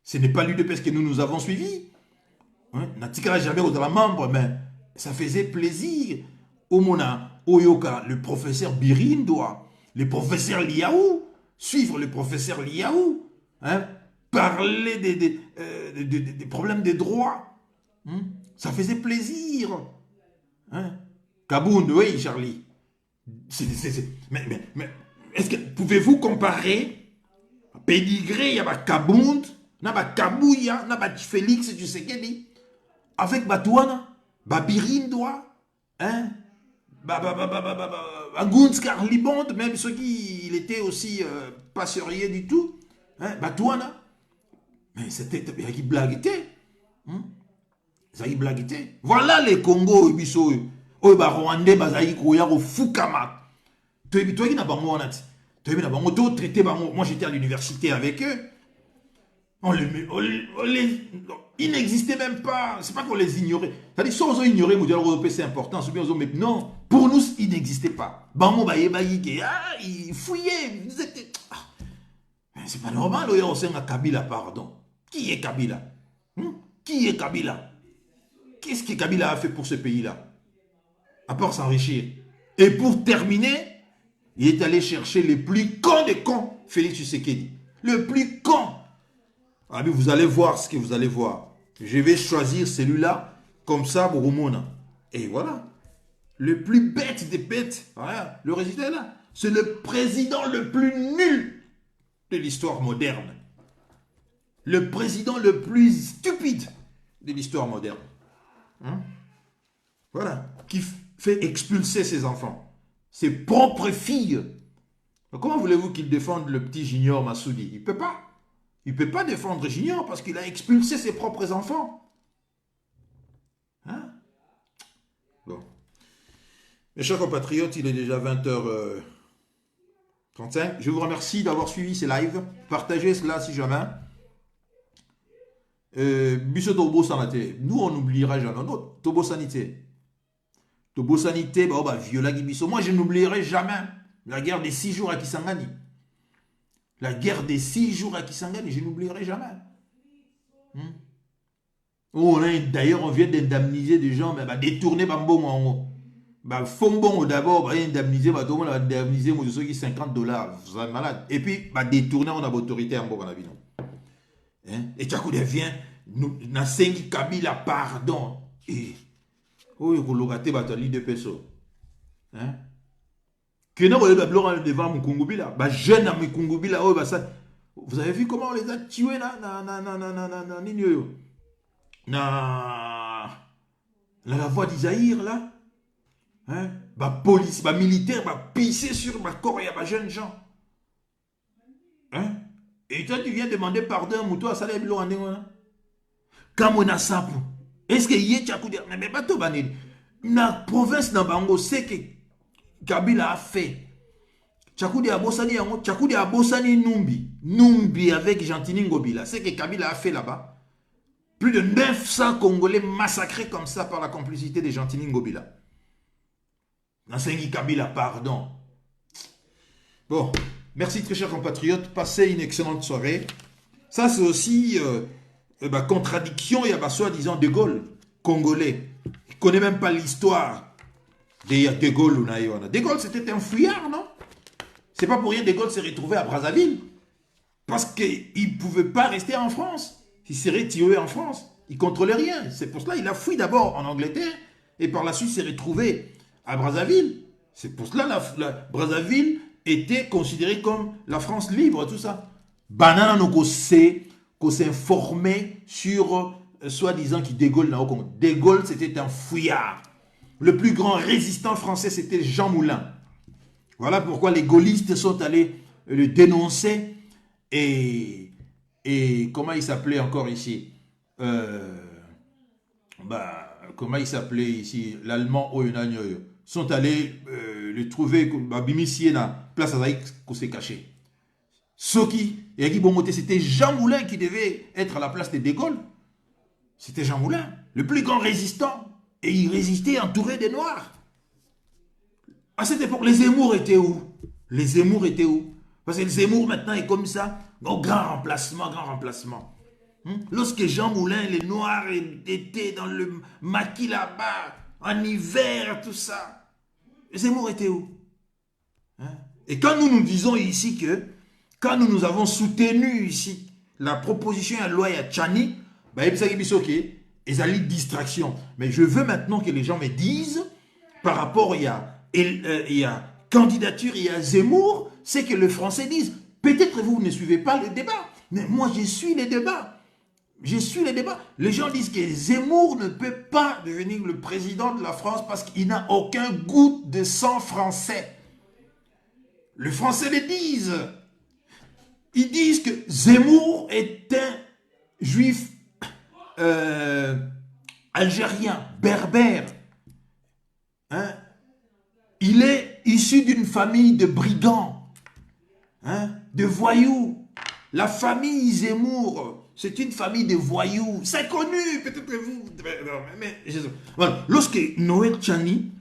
Ce n'est pas l'UDPS que nous avons suivi. N'a jamais été membre, mais ça faisait plaisir. Au Mona, Oyoka, le professeur Birindoa. Le professeur Liaou, suivre le professeur Liaou, hein, parler des problèmes de droit, ça faisait plaisir. Hein. Kabound, oui, Charlie. Mais est-ce que pouvez-vous comparer Pédigré, il y a Kabound, il y a Kabouya, il y a Félix Tshisekedi, avec Batouana, Birindoa, hein? Gunskar Libonde, même ceux qui il était aussi pas sérieux du tout, hein, Batouana. Mais c'était qui blagueté. Ça y blagueté. Voilà les Congo, Ibiso, Rwandais, Bazaï, Koyaro, Fukama. Toi qui n'as pas moi, toi traité, moi j'étais à l'université avec eux. On les Ils n'existaient même pas. C'est pas qu'on les ignorait. C'est-à-dire, si on ignorait le modèle européen, c'est important. Mais non, pour nous, ils n'existaient pas. Ils fouillaient. C'est pas normal, on sait Kabila, pardon. Qui est Kabila? Qui est Kabila? Qu'est-ce que Kabila a fait pour ce pays-là? À part s'enrichir. Et pour terminer, il est allé chercher le plus con des cons, Félix Tshisekedi. Le plus con. Ah, mais vous allez voir ce que vous allez voir. Je vais choisir celui-là, comme ça, Boromona. Et voilà. Le plus bête des bêtes. Voilà, le résultat est là. C'est le président le plus nul de l'histoire moderne. Le président le plus stupide de l'histoire moderne. Voilà. Qui fait expulser ses enfants. Ses propres filles. Mais comment voulez-vous qu'il défende le petit Junior Massoudi? Il ne peut pas. Il ne peut pas défendre Junior parce qu'il a expulsé ses propres enfants. Bon. Mes chers compatriotes, il est déjà 20h35. Je vous remercie d'avoir suivi ces lives. Partagez cela si jamais. Biso Tobo Sanité. Nous, on n'oubliera jamais. Non, Tobo Sanité. Tobo Sanité, viola Biso. Moi, je n'oublierai jamais la guerre des 6 jours à Kisangani. La guerre des 6 jours à Kisangani, je n'oublierai jamais. D'ailleurs, on vient d'indemniser des gens, mais détourner Bambon. Fombon d'abord, indemniser, tout le monde va indemniser ceux qui $50. Vous êtes malade. Et puis, détourner, on a l'autorité en bon avis. Et Tchakou devient, Nasengi Kabila, pardon. Et, il y a de pesos. Vous avez vu comment on les a tués là, la voie d'Isaïr là, police, militaire, pisser sur ma corps, il y a jeunes gens. Et toi tu viens demander pardon à Moutou à Saleh Bilo en Néo. Kamona Sapu. Est-ce que yé Tchakou dit, mais pas tout banni. La province d'Ambango, c'est que Kabila a fait. Tchakoudi a bossani Numbi avec Gentini Ngobila. C'est que Kabila a fait là-bas. Plus de 900 Congolais massacrés comme ça par la complicité de Gentini Ngobila. Nasengi Kabila, pardon. Bon, merci très chers compatriotes. Passez une excellente soirée. Ça c'est aussi contradiction. Il y a soi-disant De Gaulle, Congolais. Il ne connaît même pas l'histoire de Gaulle. De Gaulle c'était un fouillard, non? C'est pas pour rien que De Gaulle s'est retrouvé à Brazzaville. Parce qu'il ne pouvait pas rester en France. Il serait tiré en France. Il ne contrôlait rien. C'est pour cela qu'il a fui d'abord en Angleterre. Et par la suite, s'est retrouvé à Brazzaville. C'est pour cela que la Brazzaville était considérée comme la France libre, tout ça. Banana no qu'on s'est informé sur soi-disant que De Gaulle n'a aucun. De Gaulle, c'était un fouillard. Le plus grand résistant français, c'était Jean Moulin. Voilà pourquoi les gaullistes sont allés le dénoncer. Et comment il s'appelait encore ici comment il s'appelait ici? L'allemand Oyonagnoyo. Sont allés le trouver, Bimisier na place à Zaïk, qu'on s'est caché. Soki, et Guy Bongoté, c'était Jean Moulin qui devait être à la place de De Gaulle. C'était Jean Moulin, le plus grand résistant. Et il résistait entouré des Noirs. À cette époque, les Zemmour étaient où? Les Zemmour étaient où? Parce que le Zemmour maintenant est comme ça. Oh, grand remplacement. Lorsque Jean Moulin, les Noirs étaient dans le maquis là-bas, en hiver, tout ça, les Zemmour étaient où? Et quand nous disons ici que, quand nous avons soutenu ici la proposition à loi à Tchani, ils ont une distraction. Mais je veux maintenant que les gens me disent, par rapport il y a candidature, il y a Zemmour, c'est que les Français disent, peut-être vous ne suivez pas le débat, mais moi je suis les débats. Les gens disent que Zemmour ne peut pas devenir le président de la France parce qu'il n'a aucun goût de sang français. Les Français le disent. Ils disent que Zemmour est un juif algérien, berbère. Il est issu d'une famille de brigands, de voyous. La famille Zemmour, c'est une famille de voyous. C'est connu, peut-être que vous... Voilà. Lorsque Noël Tchani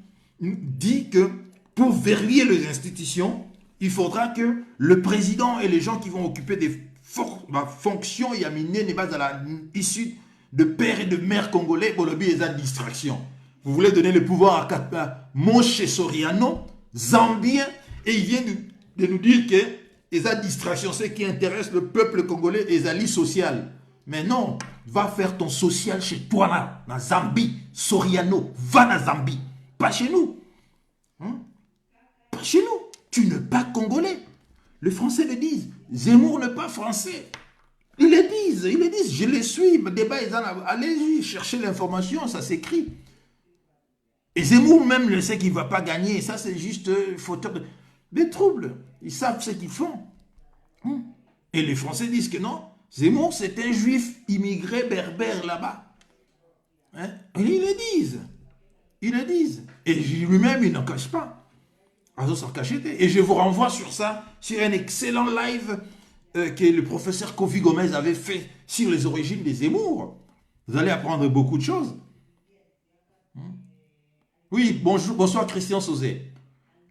dit que pour verrouiller les institutions, il faudra que le président et les gens qui vont occuper des fonctions issues de pères et de mères congolais pour le but des distractions. Vous voulez donner le pouvoir à Moshe Soriano, Zambien, et il vient de nous dire que les distractions, c'est ce qui intéresse le peuple congolais, les alliés sociales. Mais non, va faire ton social chez toi là, dans Zambie, Soriano, va dans Zambie, pas chez nous. Hein? Pas chez nous. Tu n'es pas congolais. Les Français le disent. Zemmour n'est pas français. Ils le disent, je les suis. Le débat est allez-y, chercher l'information, ça s'écrit. Et Zemmour même le sait qu'il ne va pas gagner. Ça, c'est juste fauteur des troubles. Ils savent ce qu'ils font. Et les Français disent que non. Zemmour, c'est un juif immigré berbère là-bas. Hein? Et ils le disent. Ils le disent. Et lui-même, il n'en cache pas. Et je vous renvoie sur ça, sur un excellent live que le professeur Kofi Gomez avait fait sur les origines des Zemmour. Vous allez apprendre beaucoup de choses. Oui, bonjour, bonsoir Christian Sauzé.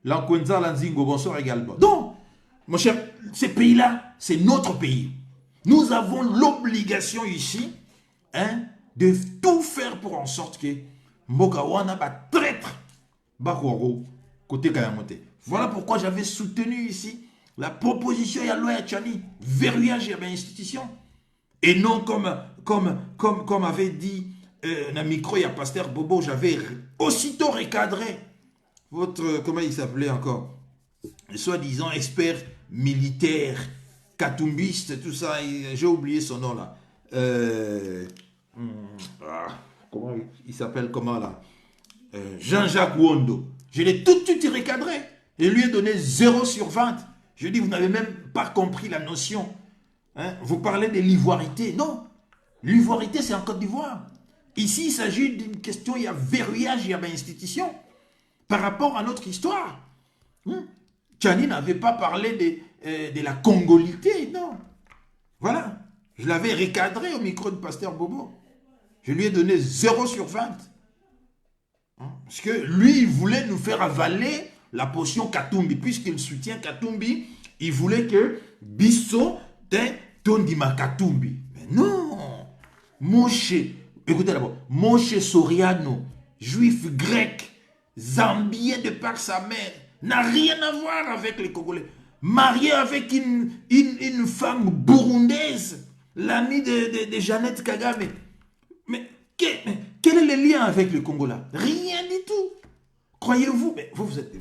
Lankwenza Lanzingo, bonsoir également. Donc, mon cher, ces pays-là, c'est notre pays. Nous avons l'obligation ici de tout faire pour en sorte que Mbokawana va traître Bakoro côté Kayamote. Voilà pourquoi j'avais soutenu ici la proposition de la loi Tchani, verrouillage de l'institution. Et non comme avait dit dans le micro, il y a Pasteur Bobo, j'avais aussitôt recadré votre, comment il s'appelait encore, soi-disant expert militaire, katumbiste, tout ça, j'ai oublié son nom là. Comment il s'appelle, comment là, Jean-Jacques Wondo. Je l'ai tout de suite recadré. Et lui ai donné 0 sur 20. Je dis, vous n'avez même pas compris la notion. Hein? Vous parlez de l'ivoirité. Non. L'ivoirité, c'est en Côte d'Ivoire. Ici, il s'agit d'une question, il y a verrouillage, il y a institution. Par rapport à notre histoire. Tchani n'avait pas parlé de la congolité, non. Voilà. Je l'avais recadré au micro de Pasteur Bobo. Je lui ai donné 0 sur 20. Parce que lui, il voulait nous faire avaler la potion Katumbi. Puisqu'il soutient Katumbi, il voulait que Bisso Tondima Katumbi. Mais non. Moshe, écoutez d'abord, Moshe Soriano, juif grec, zambien de par sa mère, n'a rien à voir avec les Congolais. Marié avec une femme burundaise, l'amie de Jeannette Kagame. Mais quel est le lien avec le Congo là? Rien du tout. Croyez-vous, mais vous êtes...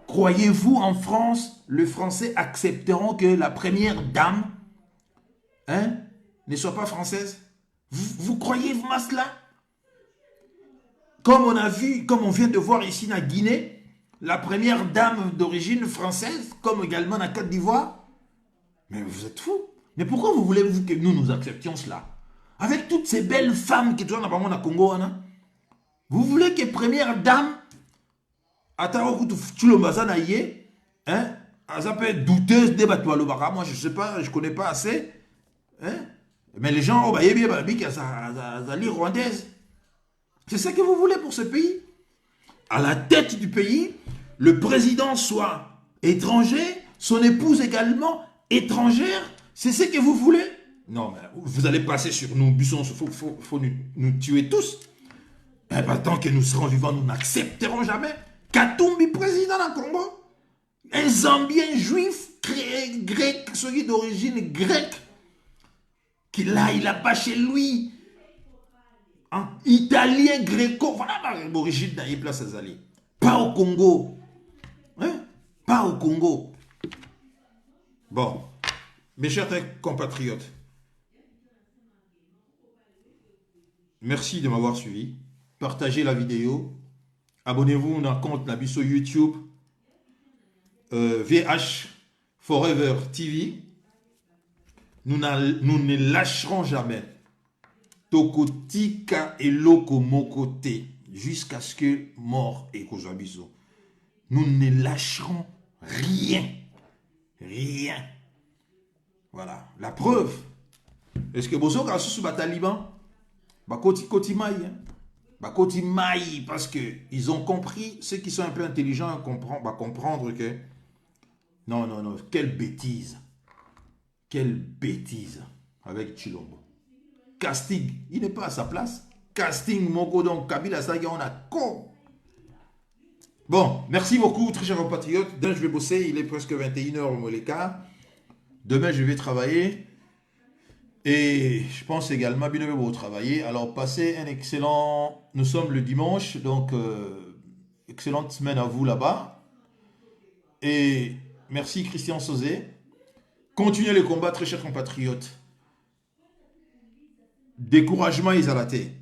Croyez-vous en France, les Français accepteront que la première dame ne soit pas française? Vous croyez-vous à cela? Comme on a vu, comme on vient de voir ici en Guinée, la première dame d'origine française, comme également en Côte d'Ivoire. Mais vous êtes fous. Mais pourquoi vous voulez-vous que nous acceptions cela? Avec toutes ces belles femmes qui sont dans le Congo, vous voulez que première dame, elle peut être douteuse des bateaux. Moi, je ne sais pas, je ne connais pas assez. Mais les gens, c'est rwandaise. C'est ça que vous voulez pour ce pays? À la tête du pays, le président soit étranger, son épouse également étrangère. C'est ce que vous voulez? Non, mais vous allez passer sur nous, Busson, il faut nous tuer tous. Eh bien, tant que nous serons vivants, nous n'accepterons jamais. Katumbi, président du Congo, un Zambien juif, grec, celui d'origine grecque, qui là, il a pas chez lui. Italien, gréco, voilà l'origine dans les places Azali. Pas au Congo. Pas au Congo. Bon, mes chers compatriotes, merci de m'avoir suivi. Partagez la vidéo. Abonnez-vous à notre compte Nabiso YouTube. VH Forever TV. Nous ne lâcherons jamais. Tokotika et Loko Mokote. Jusqu'à ce que mort et Kozabiso. Nous ne lâcherons rien. Rien. Voilà, la preuve. Est-ce que Bozo a sous taliban? Bah, Koti Maï. Bah, Koti Maï, parce qu'ils ont compris, ceux qui sont un peu intelligents comprendre que non, non, non, quelle bêtise. Quelle bêtise avec Chilombo. Casting, il n'est pas à sa place. Casting, Moko, donc Kabila Saga, on a con. Bon, merci beaucoup, très chers compatriotes. Demain, je vais bosser, il est presque 21h au Moleka. Demain, je vais travailler. Et je pense également bien vous travailler. Alors, passez un excellent... Nous sommes le dimanche, donc excellente semaine à vous là-bas. Et merci Christian Sauzé. Continuez les combats, très chers compatriotes. Découragement isolaté.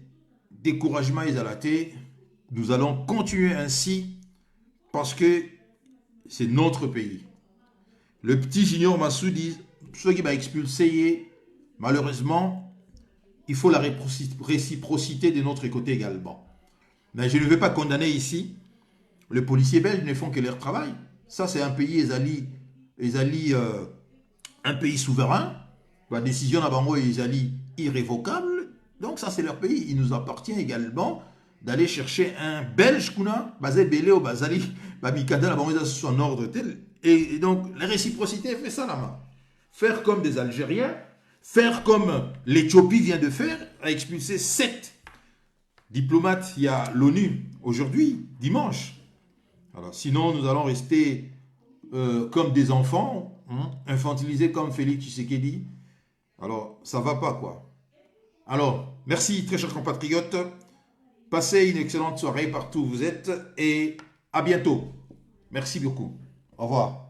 Découragement isolaté. Nous allons continuer ainsi parce que c'est notre pays. Le petit Junior Massoudi, ceux qui va expulser, malheureusement, il faut la réciprocité de notre côté également. Mais je ne vais pas condamner ici. Les policiers belges ne font que leur travail. Ça, c'est un pays, un pays souverain. La décision d'Abango est irrévocable. Donc, ça, c'est leur pays. Il nous appartient également d'aller chercher un Belge, basé Belé au Bazali, Babikada, la son ordre tel. Et donc, la réciprocité fait ça là-bas. Faire comme des Algériens, faire comme l'Éthiopie vient de faire, a expulsé 7 diplomates. Il y a l'ONU aujourd'hui, dimanche. Alors, sinon, nous allons rester comme des enfants, infantilisés comme Félix Tshisekedi. Alors, ça ne va pas, quoi. Alors, merci, très chers compatriotes. Passez une excellente soirée partout où vous êtes et à bientôt. Merci beaucoup. Au revoir.